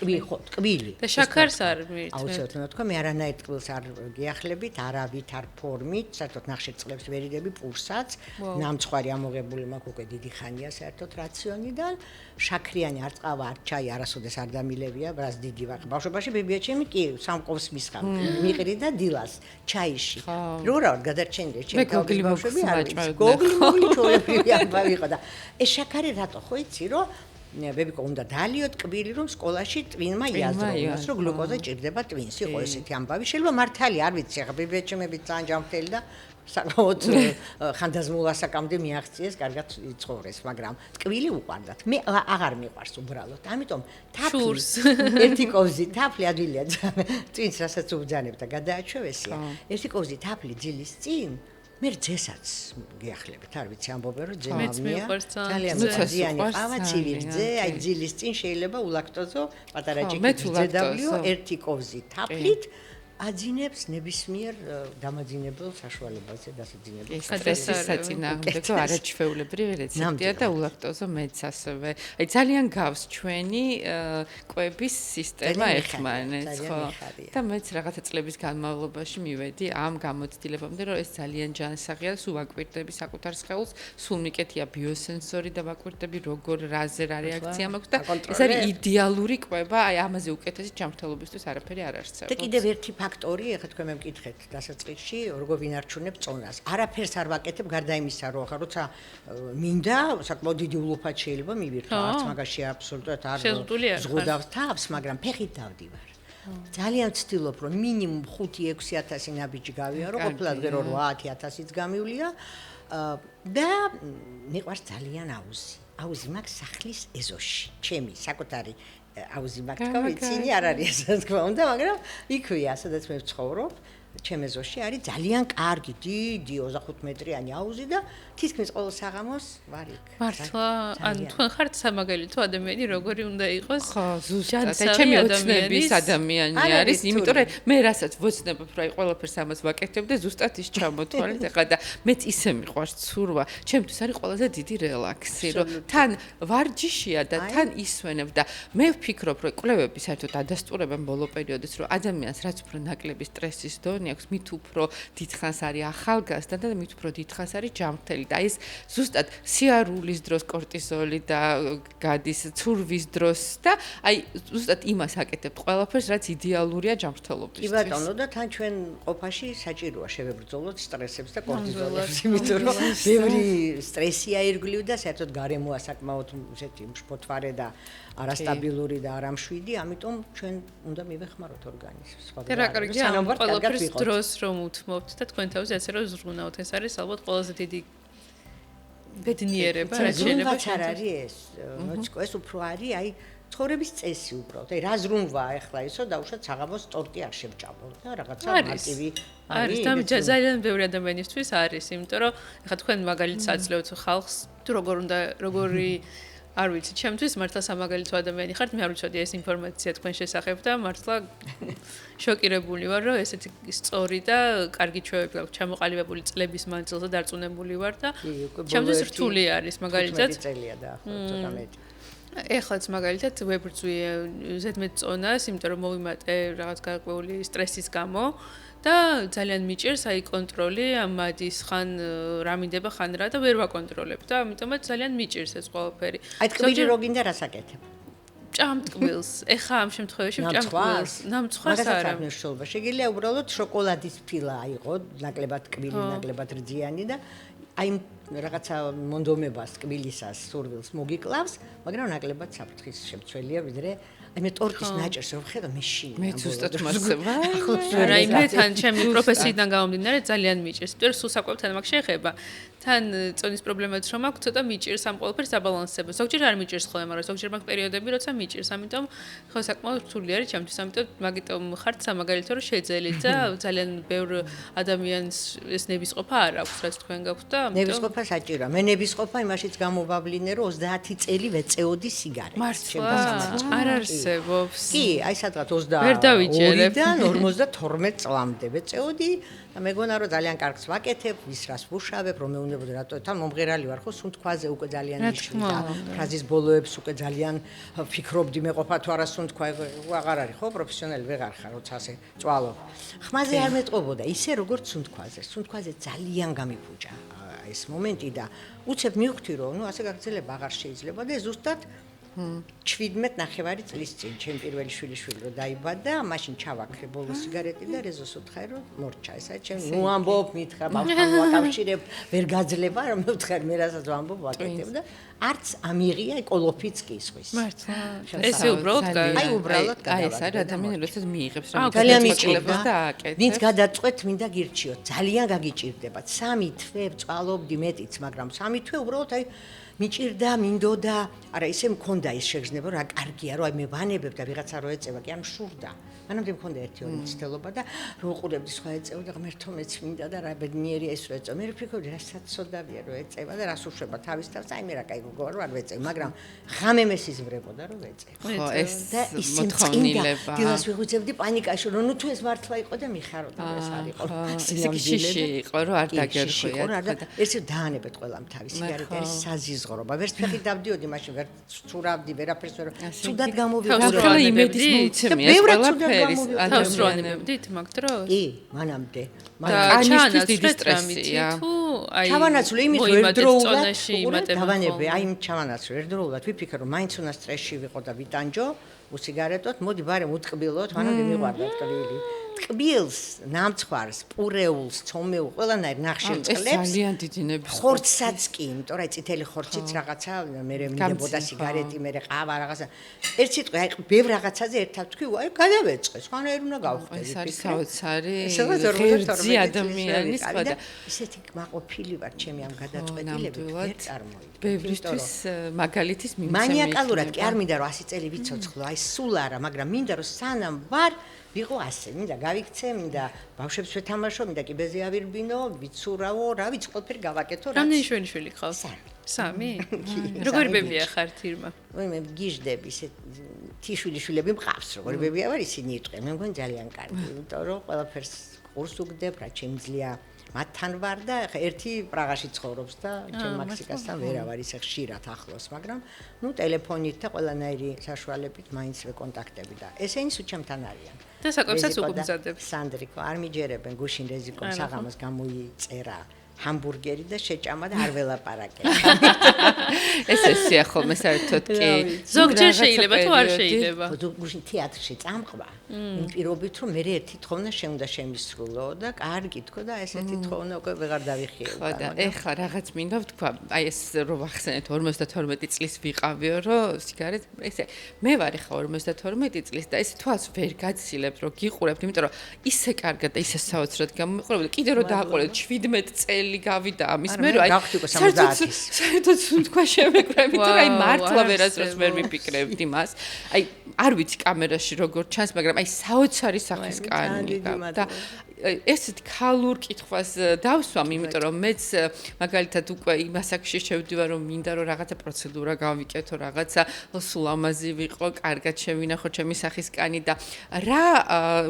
ტკბილი. და შაქარს არ მიირთმევთ. აუცილებლად თქვა მე არანაირ ტკბილს არ გიახლებით, არავით არ ფორმით, საერთოდ ნახშირწყლებს ვერიდები პურსაც, ნამცხვარი ამოღებული მაქვს უკვე დიდი ხანია საერთოდ რაციონიდან, შაქრიანი არ წყავა, არ ჩაი არასოდეს არ დამილევია, ბრას დიდი ვარ. ბავშვობაში ბებიაჩემი კი სამყოვს მისხავ, მიყრი და დილას ჩაიში. რო რა გადარჩენილი ჩემი ბავშვები გოგლი ჩოლებრივი ამბავი იყო და ეს შაქარი რატო ხო იცი რომ ბებიკო უნდა დალიო ტკბილი რომ სკოლაში ტვინმა იაზროს რომ გლუკოზა ჭირდება ტვინს იყო ესეთი ამბავი შეიძლება მართალი არ ვიცი ახლა ბებიაჩემები ძალიან ჯანმრთელი და საკმაოდ ხანდაზმულასაკამდე მიაღწიეს კარგად იცხოვრეს მაგრამ ტკბილი უყვარდათ მე აღარ მიყვარს უბრალოდ ამიტომ თაფლს ერთი კოვზი თაფლი ადვილია ტვინს რასაც უბძანებ და გადააჩვევესია ერთი კოვზი თაფლი ძილის წინ მე ძესაც გიახლებით, არ ვიცი ამბობენ რომ ძე მამია ძალიან მზიანი ყავა ცივი ძე, აი ძილის წინ შეიძლება ულაქტოზო პატარა ჭიქით ძე დავლიო ერთი კოვზი თაფლით აძინებს ნებისმიერ დამაძინებელ საშუალებაზე დასაძინებელ სტრესის საწინააღმდეგო არაჩვეულებრივი რეცეპტია და ულაქტოზო მეც ასევე. აი ძალიან გავს ჩვენი კვების სისტემა ერთმანეთს, ხო? და მეც რაღაცა წლების განმავლობაში მივედი ამ გამოცდილებამდე, რომ ეს ძალიან ჯანსაღია, სულ ვაკვირდები საკუთარ სხეულს, სულ მიკეთია ბიოსენსორი და ვაკვირდები როგორ რაზე რა რეაქცია მაქვს და ეს არის იდეალური კვება, აი ამაზე უკეთესი ჯანმრთელობისთვის არაფერი არ არსებობს. და კიდევ ერთი ფაქტორი, ახლა თქვენ მე მკითხეთ დასაწყისში, როგორ ვინარჩუნებ წონას. არაფერს არ ვაკეთებ გარდა იმისა, რომ ახლა როცა მინდა, საკმაოდ დიდი ულუფად შეიძლება მივირთო, არც მაგაში აბსოლუტურად არ ზღუდავს თავს, მაგრამ ფეხით დავდივარ. ძალიან ვცდილობ, რომ მინიმუმ 5-6 ნაბიჯი გავიარო, ყოფილად ღერო 8-10-იც გამივლია და მიყვარს ძალიან აუზი. აუზი მაქვს სახლის ეზოში, ჩემი საკუთარი აუზი მაქვს, თქვა ვიცინი, არ არის ასე თქმა უნდა, მაგრამ იქვეა, სადაც მე ვცხოვრობ, ჩემ ეზოში არის ძალიან კარგი, დიდი 25 მეტრიანი აუზი და თითქმის ყოველ საღამოს ვარ იქ. მართლა, ან თქვენ ხართ სამაგალითო ადამიანი, როგორი უნდა იყოს? ხო, ზუსტად. ჩემი ოცნების ადამიანი არის, იმიტომ რომ მე რასაც ვოცნებობ, რომ აი ყველაფერს ამას ვაკეთებ და ზუსტად ის ჩამოთვალეთ ახლა და მეც ისე მიყვარს ცურვა. ჩემთვის არის ყველაზე დიდი რელაქსი, რომ თან ვარჯიშია და თან ისვენებ და მე ვფიქრობ, რომ კვლევები საერთოდ ადასტურებენ ბოლო პერიოდის, რომ ადამიანს რაც უფრო ნაკლები სტრესის დონე აქვს, მით უფრო დიდხანს არის ახალგაზრდა და მით უფრო დიდხანს არის ჯანმრთელი. და ის ზუსტად სიარულის დროს კორტიზოლი და გადის ცურვის დროს და აი ზუსტად იმას აკეთებ ყველაფერს რაც იდეალურია ჯანმრთელობისთვის. კი ბატონო და თან ჩვენ ყოფაში საჭიროა შევებრძოლოთ სტრესებს და კორტიზოლებს, იმიტომ რომ ბევრი სტრესია ირგვლივ და საერთოდ გარემოა საკმაოდ ესეთი მშფოთვარე და არასტაბილური და არამშვიდი, ამიტომ ჩვენ უნდა მივეხმაროთ ორგანიზმს. და რა კარგია ამ ყველაფერს დროს რომ უთმობთ და თქვენ თავზე ასე რომ ზრუნავთ, ეს არის ალბათ ყველაზე დიდი ბედნიერება, რაც შეიძლება არ არის ეს. ეს უფრო არის აი ცხოვრების წესი უბრალოდ. აი რა ზრუნვა ახლა ისო დაუშვათ საღამოს ტორტი არ შევჭამო და რაღაცა მარტივი არის. და ძალიან ბევრი ადამიანისთვის არის, იმიტომ რომ ახლა თქვენ მაგალითს აძლევთ ხალხს, თუ როგორი არ ვიცი, ჩემთვის მართლა სამაგალითო ადამიანი ხართ, მე არ ვიცოდი ეს ინფორმაცია თქვენ შესახებ და მართლა შოკირებული ვარ, რომ ესეთი სწორი და კარგი ჩვევები აქვს ჩამოყალიბებული წლების მანძილზე დარწმუნებული ვარ და ჩემთვის რთული არის მაგალითად. წელია და ცოტა მეტი. ეხლაც მაგალითად ვებრძვიე ზედმეტ წონას, იმიტომ რომ მოვიმატე რაღაც გარკვეული სტრესის გამო და ძალიან მიჭირს აი კონტროლი ამ მადის ხან რა მინდება ხან რა და ვერ ვაკონტროლებ და ამიტომაც ძალიან მიჭირს ეს ყველაფერი. აი ტკბილი რო გინდა რას აკეთებ? ჭამტკბილს. ეხა ამ შემთხვევაში ჭამტკბილს. ნამცხვარს მაგასაც არა. არ მნიშვნელობა. შეგიძლია უბრალოდ შოკოლადის ფილა აიღო, ნაკლებად ტკბილი, ნაკლებად რძიანი და აი რაღაცა მონდომებას ტკბილისას სურვილს მოგიკლავს, მაგრამ ნაკლებად საფრთხის შემცველია, ვიდრე აი მე ტორტის ნაჭერს რო ვხედავ მე შინ. მე ზუსტად მასება. არა, მე თან ჩემი პროფესიიდან გამომდინარე ძალიან მიჭირს. მტერ სულ საკვებთან მაგ შეეხება. თან წონის პრობლემაც რომ აქვს, ცოტა მიჭირს ამ ყველაფერს დაბალანსება. ზოგჯერ არ მიჭირს ხოლმე, მაგრამ ზოგჯერ მაგ პერიოდები როცა მიჭირს, ამიტომ ხო საკმაოდ რთული არის ჩემთვის, ამიტომ მაგიტომ ხართ სამაგალითო რომ შეძელით და ძალიან ბევრ ადამიანს ეს ნებისყოფა არ აქვს, რაც თქვენ გაქვთ და ამიტომ ნებისყოფა საჭიროა. მე ნებისყოფა იმაშიც გამოვავლინე, რომ 30 წელი ვეწეოდი სიგარეტს. მართლა არ არსებობს. კი, აი სადღაც ვერ დავიჭერებ. 22-დან 52 წლამდე ვეწეოდი და მეგონა რომ ძალიან კარგს ვაკეთებ, ვის რას ვუშავებ, რომ მეუნებოდი რატო თან მომღერალი ვარ ხო, სუნთქვაზე უკვე ძალიან მიშლი და ფრაზის ბოლოებს უკვე ძალიან ფიქრობდი მეყოფა თუ არა სუნთქვა, აღარ არის ხო, პროფესიონალი ვეღარ ხარ, როცა ასე წვალობ. ხმაზე არ მეტყობოდა, ისე როგორც სუნთქვაზე. სუნთქვაზე ძალიან გამიფუჭა ეს მომენტი და უცებ მივხვდი რომ ნუ ასე გაგრძელება აღარ შეიძლება და ზუსტად 17-9 წლის წინ ჩემი პირველი შვილიშვილი რო დაიბადა, მაშინ ჩავაქრე ბოლო სიგარეტი და რეზოს ვთხარ რომ მორჩა ესა ჩემი. ნუ ამბობ, მითხრა, ბავშვთან ვაკავშირებ, ვერ გაძლება რომ ვთხარ მე რასაც ვამბობ ვაკეთებ და არც ამიღია კოლოფიც კი სხვის. მართლა. ესე უბრალოდ აი უბრალოდ აი ეს არის ადამიანი როდესაც მიიღებს რა რამე ძალიან გადაწყვეტილებას და აკეთებს. ვინც გადაწყვეტ მინდა გირჩიოთ, ძალიან გაგიჭირდებათ. 3 თვე წვალობდი მეტიც, მაგრამ 3 თვე უბრალოდ აი მიჭირდა, მინდოდა, არა ისე მქონდა ის შეგრძნება, რა კარგია, რომ აი მე ვანებებ და ვიღაცა რო ეწევა, კი არ მშურდა. მანამდე მქონდა 1-2 ცდელობა და რო უყურებდი სხვა ეწევა და ღმერთო მეც მინდა და რა ბედნიერია ეს რო ეწევა. მე ვფიქრობდი რასაც სოდავია რო ეწევა და რას უშვება თავის თავს, აი მე რა კაი გოგოა რო არ ვეწევ, მაგრამ ღამე მესიზმრებოდა რო ვეწევ. ხო, ეს და ისე მოთხოვნილება. დილას ვიღუძებდი პანიკაში, რომ ნუ თუ ეს მართლა იყო და მიხარო და ეს არ იყო. ისე შიში იყო, რომ არ დაგერხვია. ესე დაანებეთ ყველამ თავის სიგარეტი არის საზიზღრობა. ვერც ფეხი დავდიოდი მაშინ, ვერ ცურავდი, ვერაფერს ვერ. ცუდად გამოვიყურე. თავს იმედის მიცემია ყველაფერის თავს რო ანებდით მაგ დროს? კი, მანამდე. კანისთვის დიდი სტრესია. ჩავანაცვლე იმით ერთდროულად დავანებე, აი იმ ჩავანაცვლე ერთდროულად ვიფიქრე რომ მაინც უნდა სტრესში ვიყო და ვიტანჯო, უსიგარეტოთ, მოდი ბარემ უტკბილოთ, მანამდე მიყვარდა ტკბილი. ტკბილს, ნამცხვარს, პურეულს, ცომეულ, ყველანაირ ნახშირწყლებს. ძალიან დიდი ნებისყოფა. ხორცსაც კი, იმიტომ რომ წითელი ხორციც რაღაცა მე მინდებოდა სიგარეტი, მე ყავა რაღაცა. ერთ სიტყვით, აი ბევრ რაღაცაზე ერთად თქვი, აი გადავეწყე, სხვანაირ უნდა გავხდები. ეს არის საოცარი ღერძი ადამიანის სხვა და ისეთი მაყოფილი ვარ ჩემი ამ გადაწყვეტილებით ვერ წარმოიდგინე. ბევრისთვის მაგალითის მიმცემი. მანიაკალურად კი არ მინდა რომ 100 წელი ვიცოცხლო, აი სულ არა, მაგრამ მინდა რომ სანამ ვარ ვიყო ასე, მინდა გავიქცე, მინდა ბავშვებს ვეთამაშო, მინდა კიბეზე ავირბინო, ვიცურავო, რა ვიცი, ყველაფერი გავაკეთო. რამდენი შვილი გყავს? 3? როგორი ბებია ხართ ირმა? მე გიჟდები, ისე თიშვილიშვილები მყავს, როგორი ბებია ვარ, ისინი იტყვიან, მე მგონი ძალიან კარგი, იმიტომ რომ ყველაფერს ყურს უგდებ, რა შემიძლია მათთან ვარ და ხა ერთი პრაღაში ცხოვრობს და ჩემ მაქსიკასთან ვერა ვარ ისე ხშირად ახლოს, მაგრამ ნუ ტელეფონით და ყველანაირი საშუალებით მაინც ვეკონტაქტები და ესენი სულ ჩემთან არიან. და საკვებსაც უგზადებს. სანდრიკო, არ მიჯერებენ გუშინ რეზიკომ საღამოს გამოიწერა ჰამბურგერი და შეჭამა და არ ველაპარაკე. ეს ესია ხოლმე საერთოდ კი. ზოგჯერ შეიძლება თუ არ შეიძლება. გუშინ თეატრში წამყვა. იმ პირობით რომ მე ერთი თხოვნა შეუნდა შემისრულო და კარგი თქო და ესეთი თხოვნა უკვე ვეღარ დავიხიე. ხო და ეხლა რაღაც მინდა ვთქვა, აი ეს რო ვახსენეთ 52 წლის ვიყავიო, რომ სიგარეტ ესე მე ვარ ეხლა 52 წლის და ესე თვალს ვერ გაცილებთ, რომ გიყურებთ, იმიტომ რომ ისე კარგად და ისე საოცრად გამომიყურებთ, კიდე რომ დააყოლეთ 17 წელი გავიდა ამის მე რომ აი საერთოდ თქვა შემეკრები თუ აი მართლა ვერასდროს ვერ მიფიქრებთ იმას. აი არ ვიცი კამერაში როგორ ჩანს, მაგრამ აი საოცარი სახის კანი და ესეთ ქალურ კითხვას დავსვამ, იმიტომ რომ მეც მაგალითად უკვე იმ ასაკში შევდივარ, რომ მინდა რომ რაღაცა პროცედურა გავიკეთო, რაღაცა სულ ამაზი ვიყო, კარგად შევინახო ჩემი სახის კანი და რა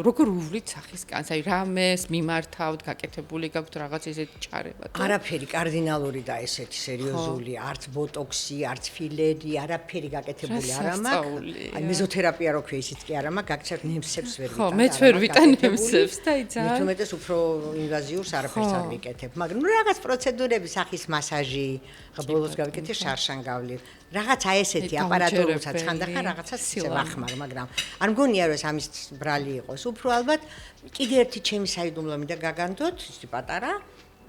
როგორ უვლით სახის კანს, აი რამეს მიმართავთ, გაკეთებული გაქვთ რაღაც ესეთი ჩარევა. არაფერი კარდინალური და ესეთი სერიოზული, არც ბოტოქსი, არც ფილერი, არაფერი გაკეთებული არ მაქვს. აი მეზოთერაპია რო ქვია, ისიც კი არა მაქვს, გაგცერთ ნემსებს ვერ ვიტან. ხო, მეც ვერ ვიტან ნემსებს და აი ძალიან უმეტეს უფრო ინვაზიურს არაფერს არ ვიკეთებ, მაგრამ ნუ რაღაც პროცედურები, სახის მასაჟი, ბოლოს გავიკეთე შარშანგავლი. რაღაც აი ესეთი აპარატურუსაც ხანდახან რაღაცას ვახმარ, მაგრამ არ მგონია რომ ამის ბრალი იყოს. უფრო ალბათ კიდე ერთი ჩემი საიდუმლო მინდა გაგანდოთ, ისე პატარა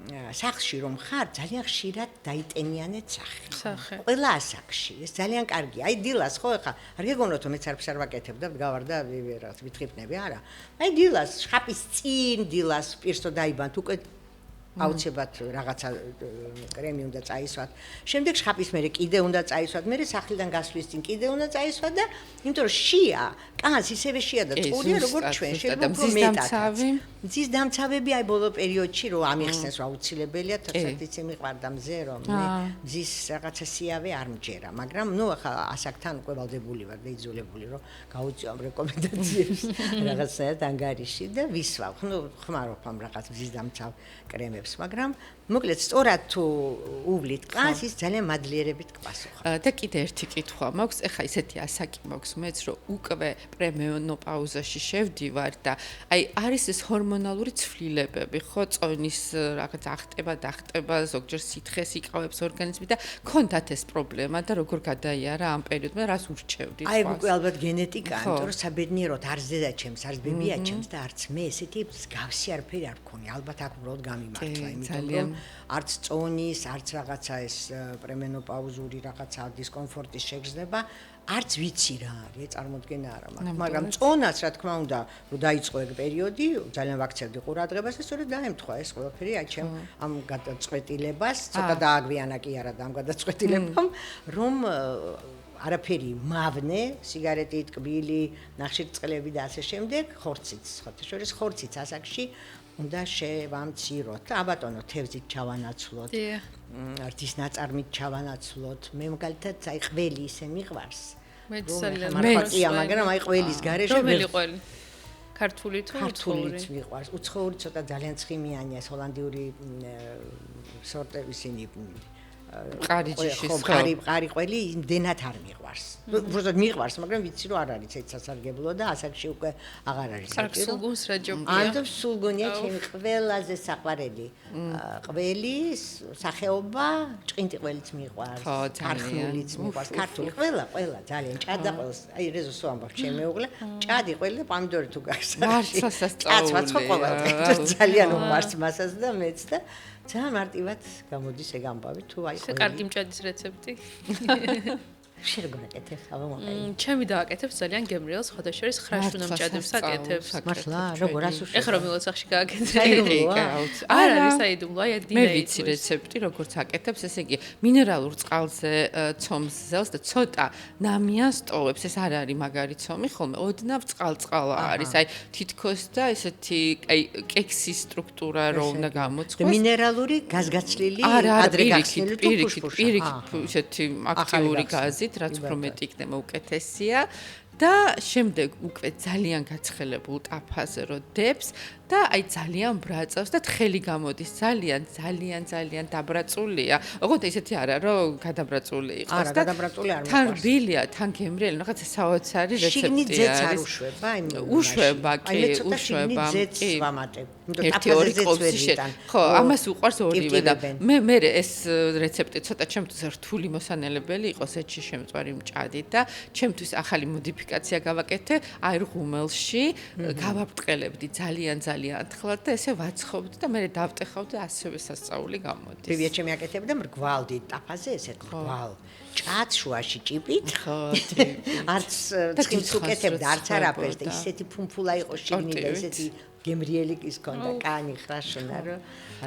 სახში რომ ხარ, ძალიან ხშირად დაიტენიანეთ სახე. ყველა ასაკში, ეს ძალიან კარგია. აი დილას ხო ხა, არ გეგონოთ რომ მეც არაფერს არ ვაკეთებ და გავარ და რაღაც ვითხიფნები, არა. აი დილას, შხაპის წინ დილას პირსო დაიბანთ, უკვე აუცილებლად რაღაცა კრემი უნდა წაისვათ. შემდეგ შხაპის მერე კიდე უნდა წაისვათ, მერე სახლიდან გასვლის წინ კიდე უნდა წაისვათ და იმიტომ რომ შია, კანს ისევე შია და წურია როგორც ჩვენ, შეიძლება უფრო მეტად. მზის დამცავები აი ბოლო პერიოდში რომ ამიხსნეს რომ აუცილებელია, თორსად იცი მიყვარდა მზე რომ მე მზის რაღაცა სიავე არ მჯერა, მაგრამ ნუ ახლა ასაკთან უკვე ვალდებული ვარ და იძულებული რომ გაუწევ რეკომენდაციებს რაღაცაად ანგარიში და ვისვავ. ნუ ხმარობ ამ რაღაც მზის დამცავ კრემებს, მაგრამ მოკლედ სწორად თუ უვლით კლას ის ძალიან მადლიერებით გპასუხა. და კიდე ერთი კითხვა მაქვს, ეხა ისეთი ასაკი მაქვს მეც რომ უკვე პრემენოპაუზაში შევდივარ და აი არის ეს ჰორმონალური ცვლილებები, ხო, წონის რაღაც ახტება, ზოგჯერ სითხეს იკავებს ორგანიზმი და ქონდათ ეს პრობლემა და როგორ გადაიარა ამ პერიოდში, რას ურჩევდით? აი უკვე ალბათ გენეტიკა, იმიტომ რომ საბედნიეროდ არც დედაჩემს, არც ბებიაჩემს და არც მე ესეთი მსგავსი არაფერი არ მქონია, ალბათ აქ უბრალოდ გამიმართლა, იმიტომ რომ არც წონის, არც რაღაცა ეს პრემენოპაუზური რაღაცა დისკომფორტის შეგრძნება, არც ვიცი რა არის, წარმოდგენა არა მაქვს, მაგრამ წონას რა თქმა უნდა, რომ დაიწყო ეგ პერიოდი, ძალიან ვაქცევდი ყურადღებას და სწორედ დაემთხვა ეს ყველაფერი აი ჩემ ამ გადაწყვეტილებას, ცოტა დააგვიანა კი არა და ამ გადაწყვეტილებამ, რომ არაფერი მავნე, სიგარეტი, ტკბილი, ნახშირწყლები და ასე შემდეგ, ხორციც, ხოთაშორის ხორციც ასაკში უნდა შევამციროთ. აბატონო, თევზით ჩავანაცვლოთ. რძის ნაწარმით ჩავანაცვლოთ. მე მაგალითად აი ყველი ისე მიყვარს. მე ძალიან მარხია, მაგრამ აი ყველის გარეშე რომელი ყველი? ქართული თუ ქართულიც მიყვარს. უცხოური ცოტა ძალიან ცხიმიანია, ეს ჰოლანდიური სორტები ისინი ყარიჯიშის ყარი ყველი იმდენად არ მიყვარს. უბრალოდ მიყვარს, მაგრამ ვიცი რომ არ არის ეს სასარგებლო და ასაკში უკვე აღარ არის საჭირო. სულგუნს რა ჯობია? ანდ სულგუნია ჩემი ყველაზე საყვარელი ყველი სახეობა, ჭყინტი ყველიც მიყვარს, ქართულიც მიყვარს, ქართული ყველა ძალიან ჭადა ყველს. აი რეზოს ვამბობ ჩემი მეუღლე, ჭადი ყველი და პომიდორი თუ გაქვს. მართლაც ძალიან უყვარს მასას და მეც და ძალიან მარტივად გამოდის ეგ ამბავი თუ აი ყველა. კარგი მჭადის რეცეპტი. შეგაკეთებ, აბა მოყევი. ჩემი დააკეთებ ძალიან გემრიელს, ხოდაშორის ხრაშუნა მჭადებს აკეთებს. მართლა, როგორ ასუშევ. ეხლა რომ ილოცახში გააკეთე. არ არის საიდუმლო, აი დინა. მე ვიცი რეცეპტი, როგორც აკეთებს, ესე იგი მინერალურ წყალზე ცომს ზელს და ცოტა ნამიან სტოვებს. ეს არ არის მაგარი ცომი, ხოლმე ოდნავ წყალ-წყალა არის. აი თითქოს და ესეთი აი კექსის სტრუქტურა რო უნდა გამოცხოს. მინერალური გაზგაცლილი, ადრე გახსნილი თუ პირიქით ესეთი აქტიური გაზით, რაც უფრო მეტი იქნება უკეთესია და შემდეგ უკვე ძალიან გაცხელებულ ტაფაზე რო დებს და აი ძალიან ბრაწავს და თხელი გამოდის ძალიან დაბრაწულია. ოღონდ ესეთი არა რომ გადაბრაწული იყოს და გადაბრაწული არ თან რბილია, თან გემრიელი, რაღაცა საოცარი რეცეპტი არის. შიგნით ზეც არ უშვება, აი უშვება კი, უშვება. კი, ვამატებ. ერთი ორი ყოფში ხო, ამას უყვარს ორივე და მე ეს რეცეპტი ცოტა ჩემთვის რთული მოსანელებელი იყოს ეჩი შემწვარი მჭადით და ჩემთვის ახალი მოდიფიკაცია გავაკეთე აი ღუმელში, გავაბრტყელებდი ძალიან თხლად და ესე ვაცხობდი და მე დავტეხავდი ასევე სასწაული გამოდის. ბებია ჩემი აკეთებდა მრგვალდი ტაფაზე ესეთ მრგვალ. ჭად შუაში ჭიპით. ხო, არც ცხიმს უკეთებდა, არც არაფერს და ისეთი ფუმფულა იყო შიგნით და ისეთი გემრიელი ის ქონდა კანი ხრაშუნა რომ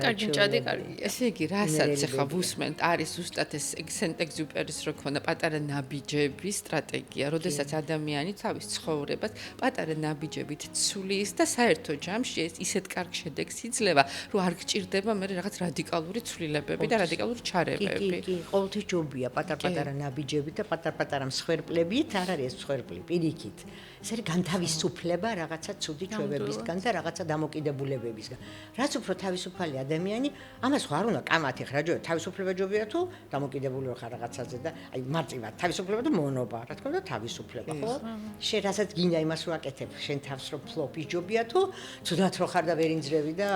კარგი ჭადი კარგია. ესე იგი რასაც ახლა ვუსმენთ არის ზუსტად ეს სენტ-ეგზიუპერის რო ქონდა პატარა ნაბიჯების სტრატეგია, როდესაც ადამიანი თავის ცხოვრებას პატარა ნაბიჯებით ცვლის და საერთო ჯამში ეს ისეთ კარგ შედეგს იძლევა, რომ არ გჭირდება მე რაღაც რადიკალური ცვლილებები და რადიკალური ჩარევები. კი, ყოველთვის ჯობია პატარ-პატარა ნაბიჯები და პატარ-პატარა მსხვერპლებით, არ არის ეს მსხვერპლი, პირიქით. ეს არის განთავისუფლება რაღაცა ცუდი ჩვევებისგან და რაღაცა დამოკიდებულებებისგან. რაც უფრო თავისუფალი ადამიანი, ამას ხო არ უნდა კამათი ხრაჯო, თავისუფლება ჯობია თუ დამოკიდებული ხარ რაღაცაზე და აი მარტივად თავისუფლება და მონობა, რა თქმა უნდა თავისუფლება, ხო? შენ რასაც გინდა იმას რო აკეთებ, შენ თავს რო ფლოპი ჯობია თუ ცუდად რო ხარ და ვერ ინძრევი და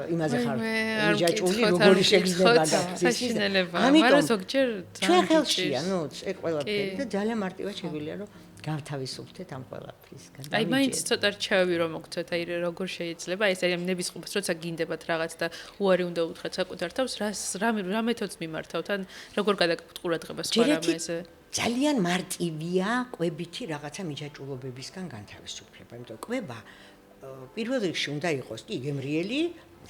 იმაზე ხარ მიჯაჭული როგორი შეგრძნება საშინელება, მაგრამ ზოგჯერ ჩვენ ხელშია, ნუ ეს ყველაფერი და ძალიან მარტივად შეგვიძლია რომ გავთავისუფლდეთ ამ ყველაფრისგან. აი მაინც ცოტა რჩევები რომ მოგცეთ, აი როგორ შეიძლება, ეს არის ნებისყოფას, როცა გინდებათ რაღაც და უარი უნდა უთხრათ საკუთარ თავს, რა მეთოდს მიმართავთ, ან როგორ გადაგაქვთ ყურადღებას სხვა რამეზე? ძალიან მარტივია კვებითი რაღაცა მიჯაჭულობებისგან განთავისუფლება, იმიტომ რომ კვება პირველ რიგში უნდა იყოს კი გემრიელი,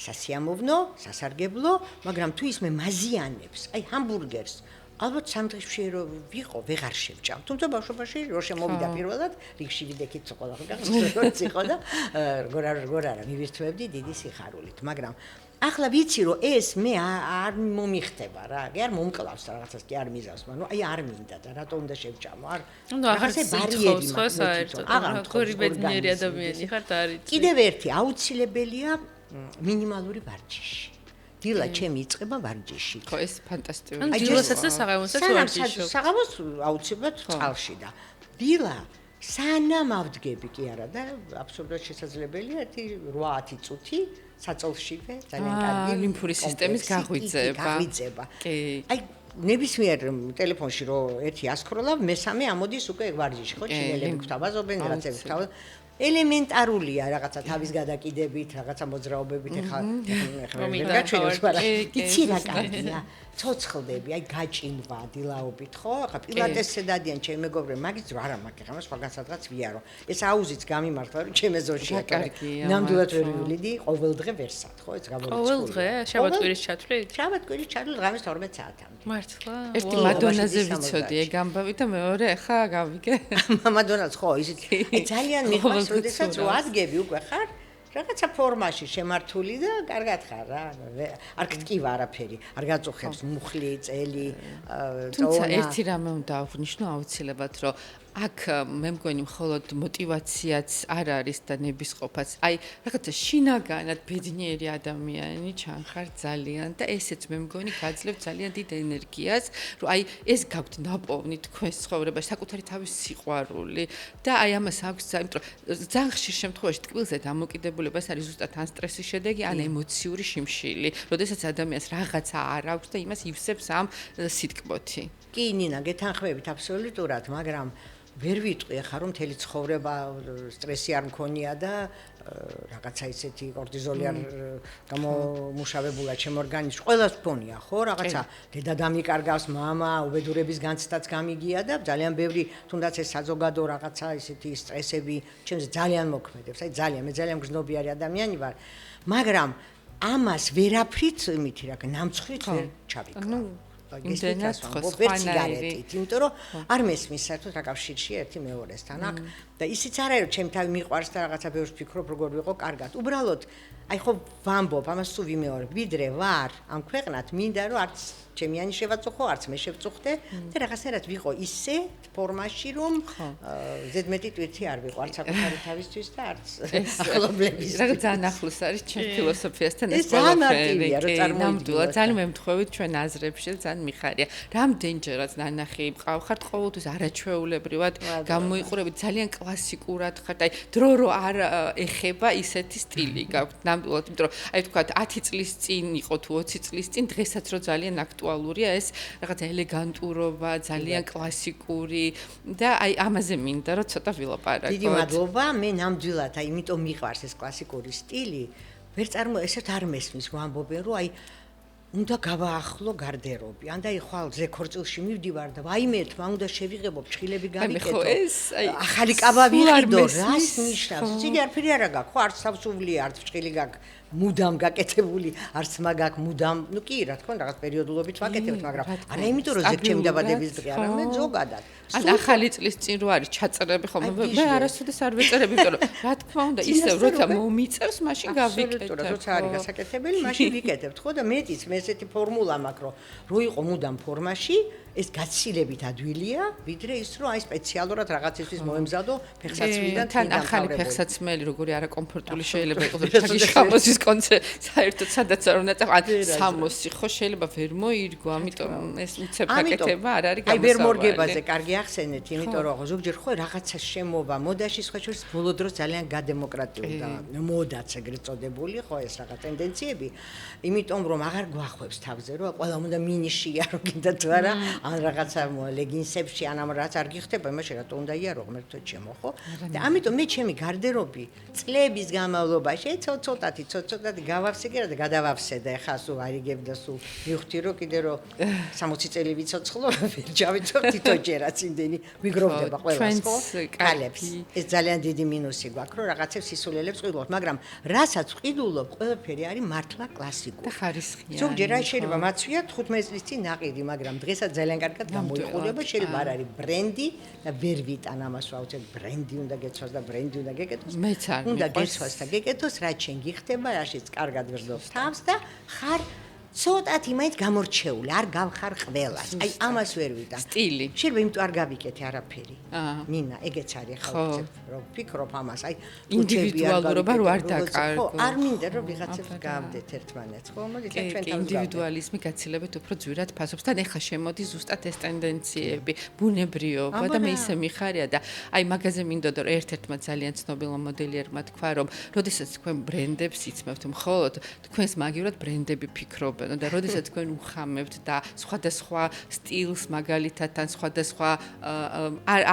სასიამოვნო, სასარგებლო, მაგრამ თუ ისმე მაზიანებს, აი ჰამბურგერს ალბათ სამდღეში რო ვიყო, ვეღარ შევჭამ. თუმცა ბავშვობაში რო შემოვიდა პირველად, რიგში ვიდექით ყველა ხო გახსოვს იყო და როგორ არა მივირთვებდი დიდი სიხარულით, მაგრამ ახლა ვიცი რომ ეს მე არ მომიხდება რა, არ მომკლავს რაღაცას კი არ მიზავს, მაგრამ აი არ მინდა და რატო უნდა შევჭამო? არ რაღაცე ბარიერი ხო საერთოდ, როგორი ბედნიერი ადამიანი ხარ და არის. კიდევ ერთი აუცილებელია მინიმალური ვარჯიში. დილა ჩემი იწყება ვარჯიში. ხო, ეს ფანტასტიკური. ან დილასაც და საღამოსაც ვარჯიშობ. საღამოს აუცილებლად წყალში და დილა სანამ ავდგები კი არა და აბსოლუტურად შესაძლებელია 8-10 წუთი საწოლშივე ძალიან კარგი ლიმფური სისტემის გაღვიძება. კი. აი ნებისმიერ ტელეფონში რო ერთი ასკროლავ, მესამე ამოდის უკვე ვარჯიში, ხო, ჩინელები გვთავაზობენ რაღაცებს თავ ელემენტარულია რაღაცა თავის გადაკიდებით, რაღაცა მოძრაობებით ახლა გაჩვენებს, მაგრამ იცი რა კარგია. ცოცხლდები, აი გაჭიმვა დილაობით, ხო? ახლა პილატესზე დადიან ჩემი მეგობრები, მაგის ძვ არა მაქვს, ახლა სხვაგან სადღაც ვიარო. ეს აუზიც გამიმართლა, რომ ჩემ ეზოში კარგია. ნამდვილად ვერ ვივლიდი, ყოველდღე ვერსად, ხო? ეს გამორიცხული. ყოველდღე? შაბათ-კვირის ჩათვლით? შაბათ-კვირის ჩათვლით ღამის 12 საათამდე. მართლა? ერთი მადონაზე ვიცოდი ეგ ამბავი და მეორე ახლა გავიგე. მადონაც ხო, ისიც ძალიან მიყვარს, როდესაც რო ადგები უკვე ხარ რაღაცა ფორმაში შემართული და კარგად ხარ რა. არ გტკივა არაფერი, არ გაწუხებს მუხლი, წელი, წონა. თუმცა ერთი რამე უნდა აღვნიშნო აუცილებლად, რომ აქ მე მგონი მხოლოდ мотиваციაც არ არის და ნებისყოფაც. აი, რაღაცა შინაგანად ბედნიერი ადამიანი ჩანხარ ძალიან და ესეც მე მგონი გაძლევ ძალიან დიდ ენერგიას, რომ აი ეს გაქვთ ნაპოვნი თქვენს ცხოვრებაში, საკუთარი თავის სიყვარული და აი ამას აქვს იმიტომ რომ ძალიან ხშირ შემთხვევაში ტკბილზე დამოკიდებულებას არის ზუსტად ან სტრესის შედეგი, ან ემოციური შიმშილი, როდესაც ადამიანს რაღაცა არ აქვს და იმას ივსებს ამ სიტკბოთი. კი, ნინა, გეთანხმებით აბსოლუტურად, მაგრამ ვერ ვიტყვი ახლა რომ მთელი ცხოვრება სტრესი არ მქონია და რაღაცა ისეთი კორტიზოლი არ გამომუშავებულა ჩემ ორგანიზმში. ყველას მქონია, ხო, რაღაცა დედა დამიკარგავს, მამა უბედურების განცდაც გამიგია და ძალიან ბევრი თუნდაც ეს საზოგადო რაღაცა ისეთი სტრესები ჩემს ძალიან მოქმედებს. აი ძალიან, მე ძალიან გრძნობიარი ადამიანი ვარ, მაგრამ ამას ვერაფრით იმითი რა, ნამცხრით ვერ ჩავიკლა. იმდენად სიგარეტით, იმიტომ რომ არ მესმის საერთოდ რა კავშირშია ერთი მეორესთან. აქ და ისიც არ არის რომ ჩემ თავი მიყვარს და რაღაცა ბევრს ვფიქრობ როგორ ვიყო კარგად. უბრალოდ აი ხო ვამბობ, ამას თუ ვიმეორებ, ვიდრე ვარ ამ ქვეყნად, მინდა რომ არც ჩემიანი შევაწუხო, არც მე შევწუხდე და რაღაცნაირად ვიყო ისე ფორმაში, რომ ზედმეტი ტვირთი არ ვიყო, არც საკუთარი თავისთვის და არც ახლობლების. რაღაც ძალიან ახლოს არის ჩემ ფილოსოფიასთან ეს ყველაფერი. ნამდვილად ძალიან მემთხვევით ჩვენ აზრებში და ძალიან მიხარია. რამდენჯერაც ნანახი მყავხართ ყოველთვის არაჩვეულებრივად გამოიყურებით, ძალიან კლასიკურად ხართ, აი დრო რო არ ეხება ისეთი სტილი გაქვთ. ნამდვილად, იმიტომ რომ აი თქვა 10 წლის წინ იყო თუ 20 წლის წინ, დღესაც რო ძალიან აქტუალურია ეს რაღაც ელეგანტურობა, ძალიან კლასიკური და აი ამაზე მინდა რომ ცოტა ვილაპარაკოთ. დიდი მადლობა, მე ნამდვილად აი იმიტომ მიყვარს ეს კლასიკური სტილი. ვერ ესეთ არ მესმის რომ ამბობენ რომ აი უნდა გავაახლო გარდერობი. ან და აი ხვალ ზექორწილში მივდივარ და ვაიმე თმა უნდა შევიღებო ფრჩხილები გავიკეთო. ახალი კაბა ვიყიდო, რას ნიშნავს? ციგი არაფერი არა გაქვს, ხო არც სავსული, არც ფრჩხილი გაქვს. მუდამ გაკეთებული, არც მაგაკ მუდამ, ну კი, რა თქმა უნდა, რაღაც პერიოდულობით ვაკეთებთ, მაგრამ არა იმიტომ რომ ზეგ ჩემი დაბადების დღე, არამედ ზოგადად. ან ახალი წლის წინ რო არის ჩაწერები ხოლმე, მე არასოდეს არ ვეწერებ, იმიტომ რომ რა თქმა უნდა, ისევ როცა მომიწევს, მაშინ გავიკეთებ. როცა არის გასაკეთებელი, მაშინ ვიკეთებთ, ხო და მეტიც მე ესეთი ფორმულა მაქვს, რომ იყო მუდამ ფორმაში, ეს გაცილებით ადვილია, ვიდრე ის რომ აი სპეციალურად რაღაცისთვის მოემზადო ფეხსაცმლიდან თან ახალი ფეხსაცმელი, როგორი არაკომფორტული შეიძლება იყოს, ჩაგიშ ხამოსის კონცერტ, საერთოდ სადაც არ უნდა წავა, ან სამოსი ხო შეიძლება ვერ მოირგო, ამიტომ ეს უცებ გაკეთება არ არის გამოსავალი. აი ვერ მორგებაზე კარგი ახსენეთ, იმიტომ რომ ზოგჯერ ხო რაღაცა შემოვა მოდაში, სხვა შორის ბოლო დროს ძალიან გადემოკრატიულდა მოდაც ეგრეთ წოდებული, ხო ეს რაღაც ტენდენციები, იმიტომ რომ აღარ გვახვევს თავზე, რომ ყველა უნდა მინიშია, რომ კიდე თუ არა ან რაღაცა ლეგინსებში ან ამ რაც არ გიხდება, იმაში რატო უნდა იარო ღმერთო ჩემო, ხო? და ამიტომ მე ჩემი გარდერობი წლების განმავლობაში ცოტათი გავავსებდა და გადავავსე და ეხა სულ არიგებ და სულ მივხვდი რომ კიდე რომ 60 წელი ვიცოცხლო, ვერ ჩავიცოცხ თითოჯერაც იმდენი ვიგროვდება ყველას, ხო? კალებს. ეს ძალიან დიდი მინუსი გვაქვს, რომ რაღაცებს სისულელებს ყიდულობ, მაგრამ რასაც ყიდულობ, ყველაფერი არის მართლა კლასიკური. და ხარისხიანი. ზოგჯერ შეიძლება მაცვია 15 წლის წინ ნაყიდი, მაგრამ დღესაც ძალიან კარგად გამოიყურება, შეიძლება არ არის ბრენდი და ვერ ვიტან ამას ვაუცებ, ბრენდი უნდა გეცვას და ბრენდი უნდა გეკეთოს. მეც არ უნდა გეცვას და გეკეთოს, რაც შენ გიხდება, რაშიც კარგად ვერდობს თავს და ხარ ცოტათი მაინც გამორჩეული, არ გავხარ ყველას. აი ამას ვერ ვიტან. სტილი. შეიძლება იმიტომ არ გავიკეთე არაფერი. ნინა, ეგეც არის ხა უცებ, რომ ფიქრობ ამას, აი ინდივიდუალურობა რო არ დაკარგო. ხო, არ მინდა რომ ვიღაცებს გავდეთ ერთმანეთს, ხო? მოდით ჩვენ თავს ინდივიდუალიზმი გაცილებით უფრო ძვირად ფასობს. თან ეხა შემოდის ზუსტად ეს ტენდენციები, ბუნებრიობა და მე ისე მიხარია და აი მაგაზე მინდოდა რომ ერთ-ერთმა ძალიან ცნობილმა მოდელიერმა თქვა რომ როდესაც თქვენ ბრენდებს იცმევთ მხოლოდ თქვენს მაგივრად ბრენდები ფიქრობენ და როდესაც თქვენ უხამებთ და სხვადასხვა სტილს მაგალითად ან სხვადასხვა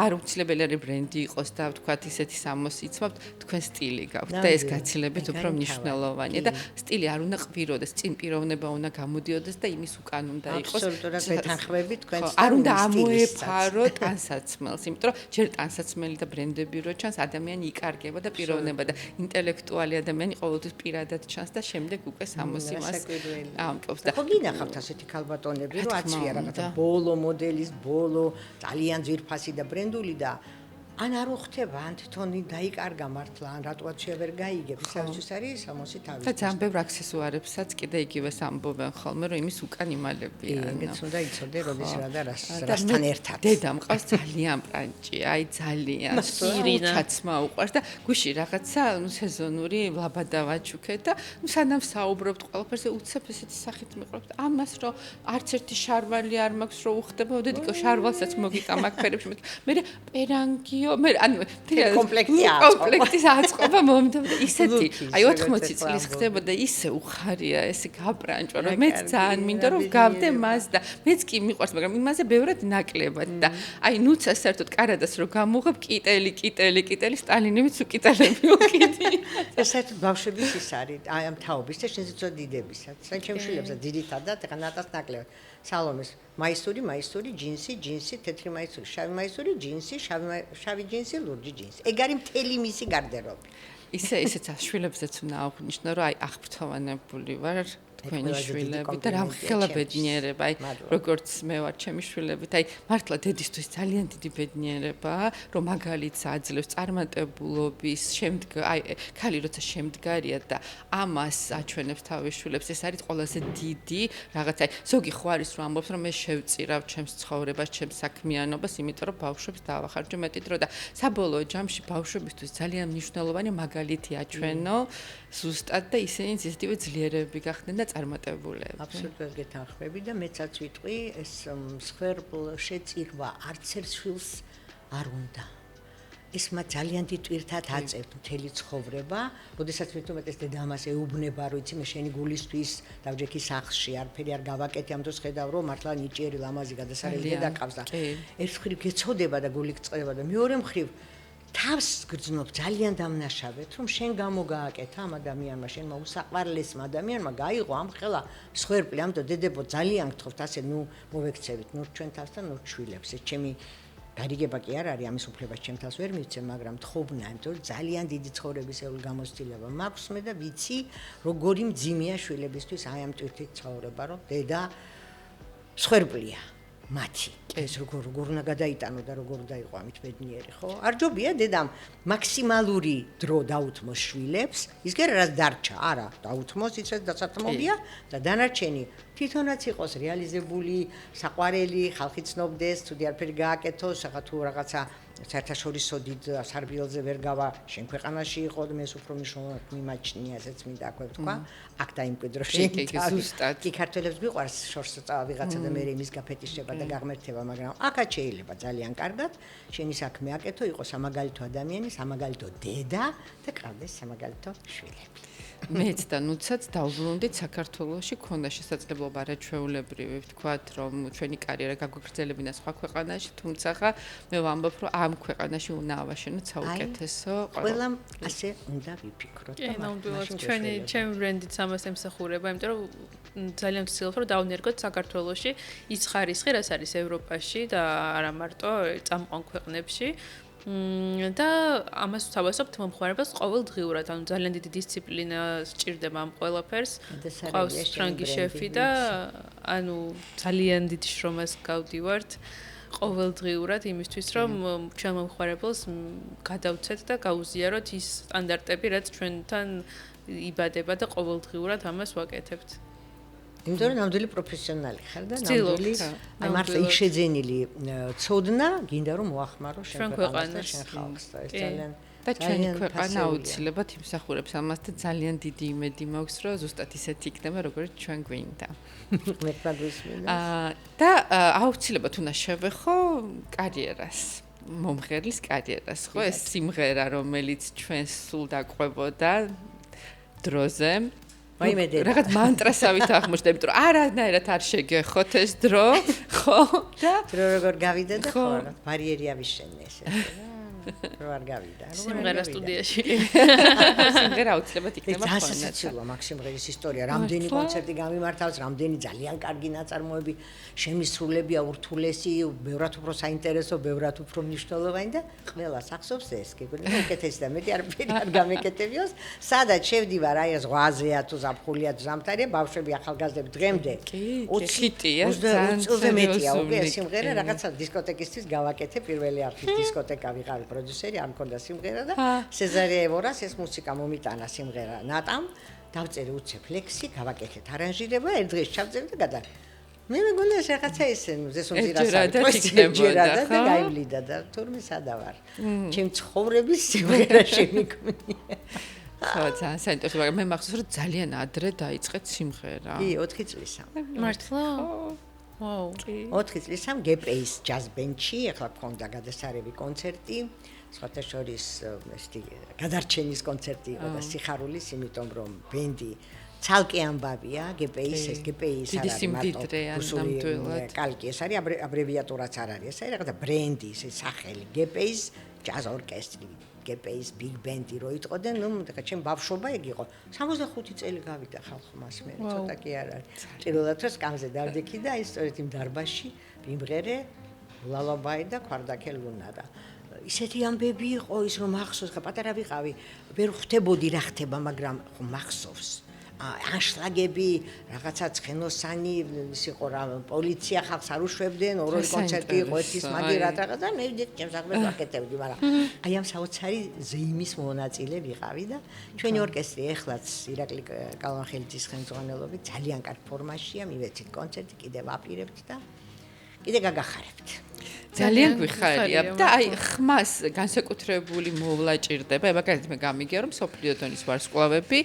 არ უცილებელი არის ბრენდი იყოს და ვთქვათ ისეთი სამოსი იცმობთ თქვენ სტილი გაქვთ და ეს გაცილებით უფრო მნიშვნელოვანია და სტილი არ უნდა ყვიროდეს წინ პიროვნება უნდა გამოდიოდეს და იმის უკან უნდა იყოს აბსოლუტურად ვეთანხმები თქვენ არ უნდა ამოეფარო ტანსაცმელს იმიტომ რომ ჯერ ტანსაცმელი და ბრენდები რო ჩანს ადამიანი იკარგება და პიროვნება და ინტელექტუალი ადამიანი ყოველთვის პირადად ჩანს და შემდეგ უკვე სამოსი მას ხო გინახავთ ასეთი ქალბატონები რომ აცვია რაღაცა ბოლო მოდელის ბოლო ძალიან ძვირფასი და ბრენდული და ან არ უხდება ან თვითონი დაიკარგა მართლა ან რატოაც ვერ გაიგებ ისათვის არის სამოსი თავი და ძალიან ბევრ აქსესუარებსაც კიდე იგივეს ამბობენ ხოლმე რომ იმის უკან იმალებიან ეგეც უნდა იცოდე როდის რა და რასთან ერთად დედა მყავს ძალიან პრანჭი აი ძალიან სირინაცმა უყვარს და გუში რაღაცა სეზონური ლაბადა ვაჩუქეთ და სანამ საუბრობთ ყველაფერზე უცებ ესეთი სახით მიყვრებთ ამას რომ არც ერთი შარვალი არ მაქვს რომ უხდება ოდიდიკო შარვალსაც მოგიტა მაგ ფერებში მე პერანგიო მე ანუ კომპლექტის აწყობა მომდევნო ისეთი აი 80 წლის ხდებოდა ისე უხარია ესე გაბრანჭო რომ მეც ძალიან მინდა რომ გავდე მას და მეც კი მიყვარს მაგრამ იმაზე ბევრად ნაკლებად და აი ნუცა საერთოდ კარადას რომ გამოვღებ კიტელი სტალინივიც უკიტელები უკიდი ეს საერთოდ ბავშვების ის არის აი ამ თაობის და შენზე ცოტა დიდებისაც ან ჩემშვილებსაც დიდითადად ეხა ნატას ნაკლებად სალომეს მაისური ჯინსი თეთრი მაისური შავი მაისური ჯინსი შავი ჯინსი ლურჯი ჯინსი ეგ არის მთელი მისი გარდერობი ისეც შვილებზეც უნდა აღნიშნო რომ აი აღფრთოვანებული ვარ თქვენი შვილები და რამხელა ბედნიერება აი როგორც მე ვარ ჩემი შვილებით აი მართლა დედისთვის ძალიან დიდი ბედნიერებაა რომ მაგალითს აძლევს წარმატებულობის აი ქალი როცა შემდგარია და ამას აჩვენებს თავის შვილებს ეს არის ყველაზე დიდი რაღაც აი ზოგი ხო არის რომ ამბობს რომ მე შევწირავ ჩემს ცხოვრებას ჩემს საქმიანობას იმიტომ რომ ბავშვებს დავახარჯო მეტი დრო და საბოლოო ჯამში ბავშვებისთვის ძალიან მნიშვნელოვანი მაგალითი აჩვენო ზუსტად და ისინიც ისეთივე ძლიერები გახდნენ და წარმატებულები. აბსოლუტურად გეთანხმები და მეცაც ვიტყვი ეს მსხვერპლ შეწირვა არც ერთ შვილს არ უნდა. ეს მათ ძალიან დიდ ტვირთად აწევთ მთელი ცხოვრება, როდესაც მეტომეტეს დედა ამას ეუბნება, რომ იცი მე შენი გულისთვის დავჯექი სახლში, არაფერი არ გავაკეთე, ამ დროს ხედავ რომ მართლა ნიჭიერი ლამაზი გადასარევი დედა ყავს და ერთ მხრივ გეცოდება და გული გწყდება და მეორე მხრივ თავს გრძნობ ძალიან დამნაშავეთ, რომ შენ გამოგააკეთა ამ ადამიანმა, შენმა უსაყვარლესმა ადამიანმა გაიღო ამ ხელა მსხვერპლი, ამიტომ დედებო ძალიან გთხოვთ ასე, ნუ მოვექცევით, ნუ ჩვენ თავს და ნუ შვილებს, ეს ჩემი გარიგება კი არ არის, ამის უფლებას ჩემთავს ვერ მივცემ, მაგრამ თხოვნა, იმიტომ რომ ძალიან დიდი ცხოვრებისეული გამოცდილება მაქვს მე და ვიცი, როგორი მძიმეა შვილებისთვის აი ამ ტვირთით ცხოვრება, რომ დედა სხერბლია მათი. ეს როგორ უნდა გადაიტანო და როგორ უნდა იყო ამით ბედნიერი, ხო? არ ჯობია დედამ მაქსიმალური დრო დაუთმოს შვილებს, ისგერ რაც დარჩა, არა, დაუთმოს იცით დასათმობია და დანარჩენი თვითონაც იყოს რეალიზებული, საყვარელი, ხალხი ცნობდეს, თუდი არაფერი გააკეთოს, ახლა თუ რაღაცა საერთაშორისო დიდ სარბიელზე ვერ გავა, შენ ქვეყანაში იყო და მეც უფრო მნიშვნელოვნად მიმაჩნია, ესეც მინდა აქვე ვთქვა, აქ დაიმკვიდრო შენ. კი, ქართველებს მიყვარს შორს წავა ვიღაცა და მე იმის გაფეტიშება და გაღმერთება, მაგრამ აქაც შეიძლება ძალიან კარგად შენი საქმე აკეთო, იყო სამაგალითო ადამიანი, სამაგალითო დედა და ყავდეს სამაგალითო შვილები. მეც და ნუცაც დავბრუნდით საქართველოში, ქონდა შესაძლებლობა არაჩვეულებრივი ვთქვათ, რომ ჩვენი კარიერა გაგვიგრძელებინა სხვა ქვეყანაში, თუმცა ხა მე ვამბობ, რომ ამ ქვეყანაში უნდა ავაშენოთ საუკეთესო. ყველამ ასე უნდა ვიფიქროთ. კი, ნამდვილად ჩემი ბრენდიც ამას ემსახურება, იმიტომ რომ ძალიან ვცდილობ, რომ დავნერგოთ საქართველოში ის ხარისხი, რაც არის ევროპაში და არა მარტო წამყვან ქვეყნებში. და ამას ვთავაზობთ მომხმარებელს ყოველდღიურად, ანუ ძალიან დიდი დისციპლინა სჭირდება ამ ყველაფერს. ყავს ფრანგი შეფი და ანუ ძალიან დიდი შრომას გავდივართ ყოველდღიურად იმისთვის, რომ ჩვენ მომხმარებელს გადავცეთ და გაუზიაროთ ის სტანდარტები, რაც ჩვენთან იბადება და ყოველდღიურად ამას ვაკეთებთ. იმიტომ რომ ნამდვილი პროფესიონალი ხარ და ნამდვილი აი მართლა ის შეძენილი ცოდნა გინდა რომ მოახმარო შენ ქვეყანას და შენ ხალხს და ეს ძალიან და ჩვენი ქვეყანა აუცილებლად იმსახურებს ამას და ძალიან დიდი იმედი მაქვს რომ ზუსტად ისეთი იქნება როგორც ჩვენ გვინდა. მე გვისმინა. და აუცილებლად უნდა შევეხო კარიერას. მომღერლის კარიერას, ხო? ეს სიმღერა რომელიც ჩვენს სულ დაყვებოდა დროზე რაღაც მანტრასავით აღმოჩნდა, იმიტომ რომ არანაირად არ შეგეხოთ ეს დრო, ხო? და დრო როგორ გავიდა და ხო, ბარიერი ავიშენე ესე. რო არ გავიდა. სიმღერა სტუდიაში. სიმღერა აუცილებლად იქნება ხონდა. ეს სასაცილოა მაქსიმღერის ისტორია, რამდენი კონცერტი გამიმართავს, რამდენი ძალიან კარგი ნაწარმოები შემისრულებია, ურთულესი, ბევრად უფრო საინტერესო, ბევრად უფრო მნიშვნელოვანი და ყველას ახსოვს ეს, გეგონა უკეთესი და მეტი არაფერი არ გამეკეთებიოს, სადაც შევდივარ აი ზღვაზეა თუ ზაფხულია თუ ზამთარია, ბავშვები ახალგაზრდები დღემდე 20 ხიტია, ძალიან მეტია, უკვე ეს სიმღერა რაღაცა დისკოტეკისთვის გავაკეთე, პირველი არხის დისკოტეკა ვიყავი პროდიუსერი, არ მქონდა სიმღერა და სეზარე ევორას ეს მუსიკა მომიტანა სიმღერა ნატამ, დავწერე უცებ ლექსი, გავაკეთეთ არანჟირება, ერთ დღეს ჩავწერე და გადა. მე მეგონა ეს რაღაცა ისე, ეს უძირასა და გაივლიდა და თურმე სადა ვარ. ჩემ ცხოვრების სიმღერა შემიქმნია. ხო, ძალიან საინტერესო, მაგრამ მე მახსოვს, რომ ძალიან ადრე დაიწყეთ სიმღერა. კი, 4 წლისა. მართლა? ვაუ. 4 წლისა გეპეის ჯაზ ბენდში, ახლა გქონდა გადასარევი კონცერტი, სხვათა შორის ესეთი გადარჩენის კონცერტი იყო და სიხარულის, იმიტომ რომ ბენდი ცალკე ამბავია, გეპეის ეს გეპეის არ არის მარტო კალკი, ეს არის აბრევიატურაც არ არის, ეს არის რაღაცა ბრენდი, ეს სახელი, გეპეის ჯაზ ორკესტრი. გეპეის ბიგ ბენდი რო იტყოდნენ, ნუ ჩემ ბავშვობა ეგ იყო. 65 წელი გავიდა ხალხო მას მე, ცოტა კი არ არის. პირველად რომ სკამზე დავდექი და აი სწორედ იმ დარბაზში ვიმღერე ლალაბაი და ქვარდაქე ლუნა და ისეთი ამბები იყო ის რომ მახსოვს, ხა პატარა ვიყავი, ვერ ხვდებოდი რა ხდება, მაგრამ ხო მახსოვს. ანშლაგები, რაღაცა ცხენოსანი, ის იყო რა, პოლიცია ხალხს არ უშვებდნენ, ორი კონცერტი იყო, ერთის მაგი რაღაცა და მე ვიდექ ჩემს საქმეს ვაკეთებდი, მაგრამ აი ამ საოცარი ზეიმის მონაწილე ვიყავი და ჩვენი ორკესტრი ეხლაც ირაკლი კალვანხელიძის ხელმძღვანელობით ძალიან კარგ ფორმაშია, მივეცით კონცერტი, კიდევ აპირებთ და კიდე გაგახარებთ. ძალიან გვიხარია და აი ხმას განსაკუთრებული მოვლა ჭირდება. მაგალითად მე გამიგია რომ სოფლიო დონის ვარსკვლავები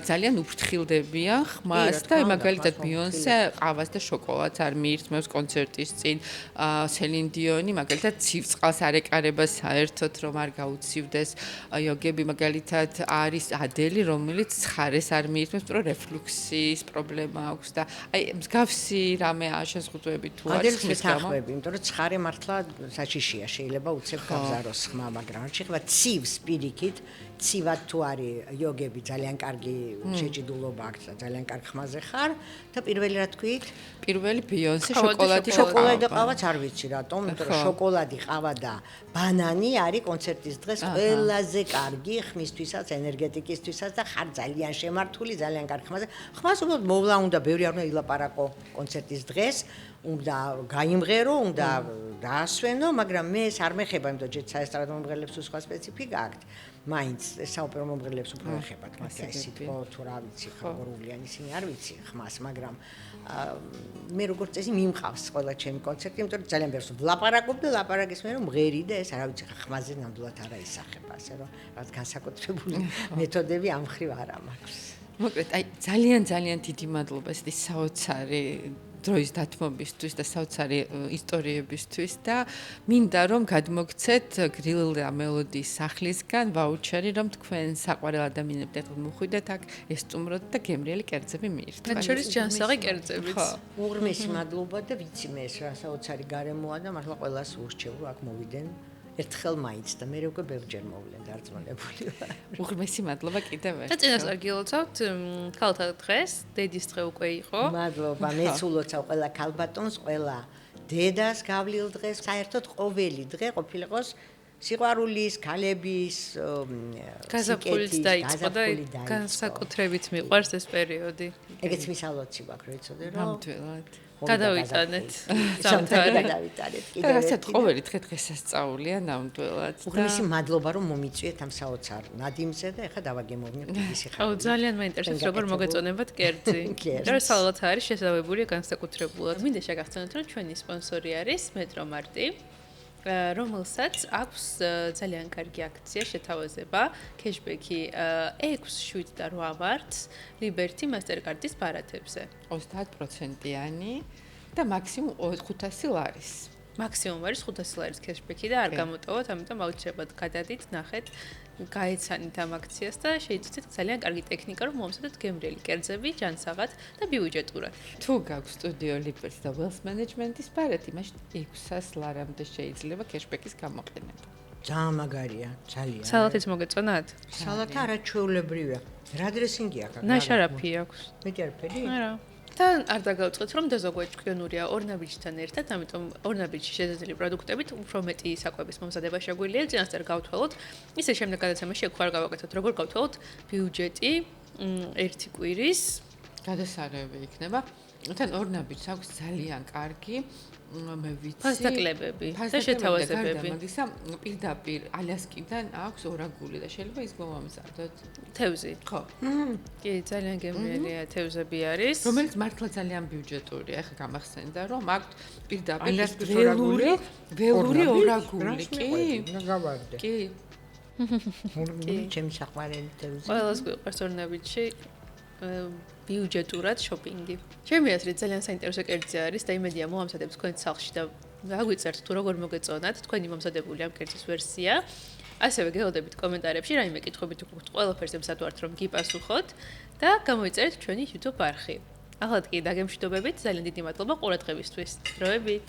ძალიან უფრთხილდებიან ხმას და მაგალითად ბიონსე ყავას და შოკოლადს არ მიირთმევს კონცერტის წინ. სელინ დიონი მაგალითად ცივწყალს არ ეკარება საერთოდ რომ არ გაუცივდეს. იოგები მაგალითად არის ადელი რომელიც ცხარეს არ მიირთმევს, რომ რეფლუქსის პრობლემა აქვს და აი მსგავსი რამეა შეზღუდვები თუ არის ხმის გამო. იმიტომ რომ ცხარე მართლა საჭიშია, შეიძლება უცებ გავზაროს ხმა, მაგრამ არ შეიძლება ცივს პირიქით ცივად თუ არის იოგები ძალიან კარგი შეჭიდულობა აქვს და ძალიან კარგ ხმაზე ხარ და პირველი რა თქვით? პირველი ბიონსე შოკოლადი შოკოლადი ყავაც არ ვიცი რატომ, იმიტომ რომ შოკოლადი ყავა და ბანანი არის კონცერტის დღეს ყველაზე კარგი ხმისთვისაც, ენერგეტიკისთვისაც და ხარ ძალიან შემართული, ძალიან კარგ ხმაზე. ხმას უბრალოდ მოვლა უნდა, ბევრი არ უნდა ილაპარაკო კონცერტის დღეს, უნდა გაიმღერო, უნდა დაასვენო, მაგრამ მე ეს არ მეხება, იმიტომ რომ საესტრადო მომღერლებს თუ სხვა სპეციფიკა აქვს. მაინც საოპერო მომღერლებს უფრო ეხებათ, მათ ეს სიტყვა თუ რა ვიცი, როგორია ისინი არ ვიცი ხმას, მაგრამ მე როგორც წესი მიმყავს ყველა ჩემი კონცერტი, იმიტომ რომ ძალიან ბევრს ვლაპარაკობ და ლაპარაკის მე რომ მღერი და ეს არ ვიცი ხმაზე ნამდვილად არ აისახება, ასე რომ რაღაც განსაკუთრებული მეთოდები ამ ხრივ არ მაქვს. მოკლედ, აი ძალიან დიდი მადლობა ესეთი საოცარი დროის დათმობისთვის და საოცარი ისტორიებისთვის და მინდა რომ გადმოგცეთ გრილ მელოდიის სახლისგან ვაუჩერი რომ თქვენ საყვარელ ადამიანებთ ერთად მოხვიდეთ აქ ესტუმროთ და გემრიელი კერძები მიირთვათ. მათ შორის ჯანსაღი კერძებიც. უღრმესი მადლობა და ვიცი მე ეს რა საოცარი გარემოა და მართლა ყველას ურჩევ რომ აქ მოვიდენ. ერთხელ მაინც და მე უკვე ბევრჯერ მოვლენ დარწმუნებული ვარ. უღრმესი მადლობა კიდევ და ერთხელ. წინასწარ გილოცავთ ქალთა დღეს, დედის დღე უკვე იყო. მადლობა, მეც ულოცავ ყველა ქალბატონს, ყველა დედას გავლილ დღეს. საერთოდ ყოველი დღე ყოფილიყოს სიყვარულის, ქალების, გაზაფხულიც დაიწყო და განსაკუთრებით მიყვარს ეს პერიოდი. ეგეც მისალოცი გვაქვს, რო იცოდე რომ ნამდვილად. გადავიტანეთ სამთარი. და რასაც ყოველი დღე დღესასწაულია ნამდვილად. უღრმესი მადლობა რომ მომიწვიეთ ამ საოცარ ნადიმზე და ეხლა დავაგემოვნებ დიდი სიხარული. აუ ძალიან მაინტერესებს როგორ მოგეწონებათ კერძი. და საალათ არის შესაძლებელი განსაკუთრებულად. მინდა შეგახსენოთ რომ ჩვენი სპონსორი არის მეტრომარტი. რომელსაც აქვს ძალიან კარგი აქცია შეთავაზება, cashback-ი 6.8 ვარდს Liberty Mastercard-ის ბარათებზე. 30%-იანი და მაქსიმუმ 500 ლარის. მაქსიმუმ არის 500 ლარის cashback-ი და არ გამოტოვოთ, ამიტომ აუცილებლად გადადით, ნახეთ, გაეცანით ამ აქციას და შეიცდეთ ძალიან კარგი ტექნიკა, რომ მომსადეთ გემრიელი კერძები, ჯანსაღად და ბიუჯეტურად. თუ გაქვს სტუდიო Liberty და Wealth Management-ის ბარათი, მაშინ 600 ლარამდე შეიძლება cashback-ის გამოყენება. ძალიან მაგარია, ძალიან. სალათიც მოგეწონათ? სალათა არაჩვეულებრივია. რა დრესინგი აქვს? ნაშარაფი აქვს. მეტი არაფერი? არა. და არ დაგავწყეთ, რომ დეზოგვეჭკიონურია ორნაბიჯთან ერთად, ამიტომ ორნაბიჯში შეზაზრდილი პროდუქტებით უფრო მეტი საკვების მომზადება შეგვიძლია. წინასწარ გავთვალოთ, ისე შემდეგ გადაცემაში აქ არ გავაკეთოთ, როგორ გავთვალოთ ბიუჯეტი ერთი კვირის გადასარევი იქნება. თან ორნაბიჯს აქვს ძალიან კარგი მე ვიცი ფასდაკლებები და შეთავაზებები. მაგისა პირდაპირ ალიასკიდან აქვს ორაგული და შეიძლება ის მომამზადოთ. თევზი. ხო. კი, ძალიან გემრიელია თევზები არის. რომელიც მართლა ძალიან ბიუჯეტურია. ახლა გამახსენდა რომ აქვს პირდაპირ ალიასკის ველური ორაგული. კი. ნაგავარდე. კი. ჩემი საყვარელი თევზი. ყველას გვიყვარს ორნაბიჯში ბიუჯეტურად შოპინგი. ჩემი აზრით ძალიან საინტერესო კერძი არის და იმედია მოამზადებს თქვენ სახლში და გაგვიწერთ თუ როგორ მოგეწონათ თქვენი მომზადებული ამ კერძის ვერსია. ასევე გელოდებით კომენტარებში რაიმე კითხვები თუ გქონთ ყველაფერს ემსადვართ რომ გიპასუხოთ და გამოიწერეთ ჩვენი YouTube არხი. ახლა კი დაგემშვიდობებით, ძალიან დიდი მადლობა ყურადღებისთვის. დროებით.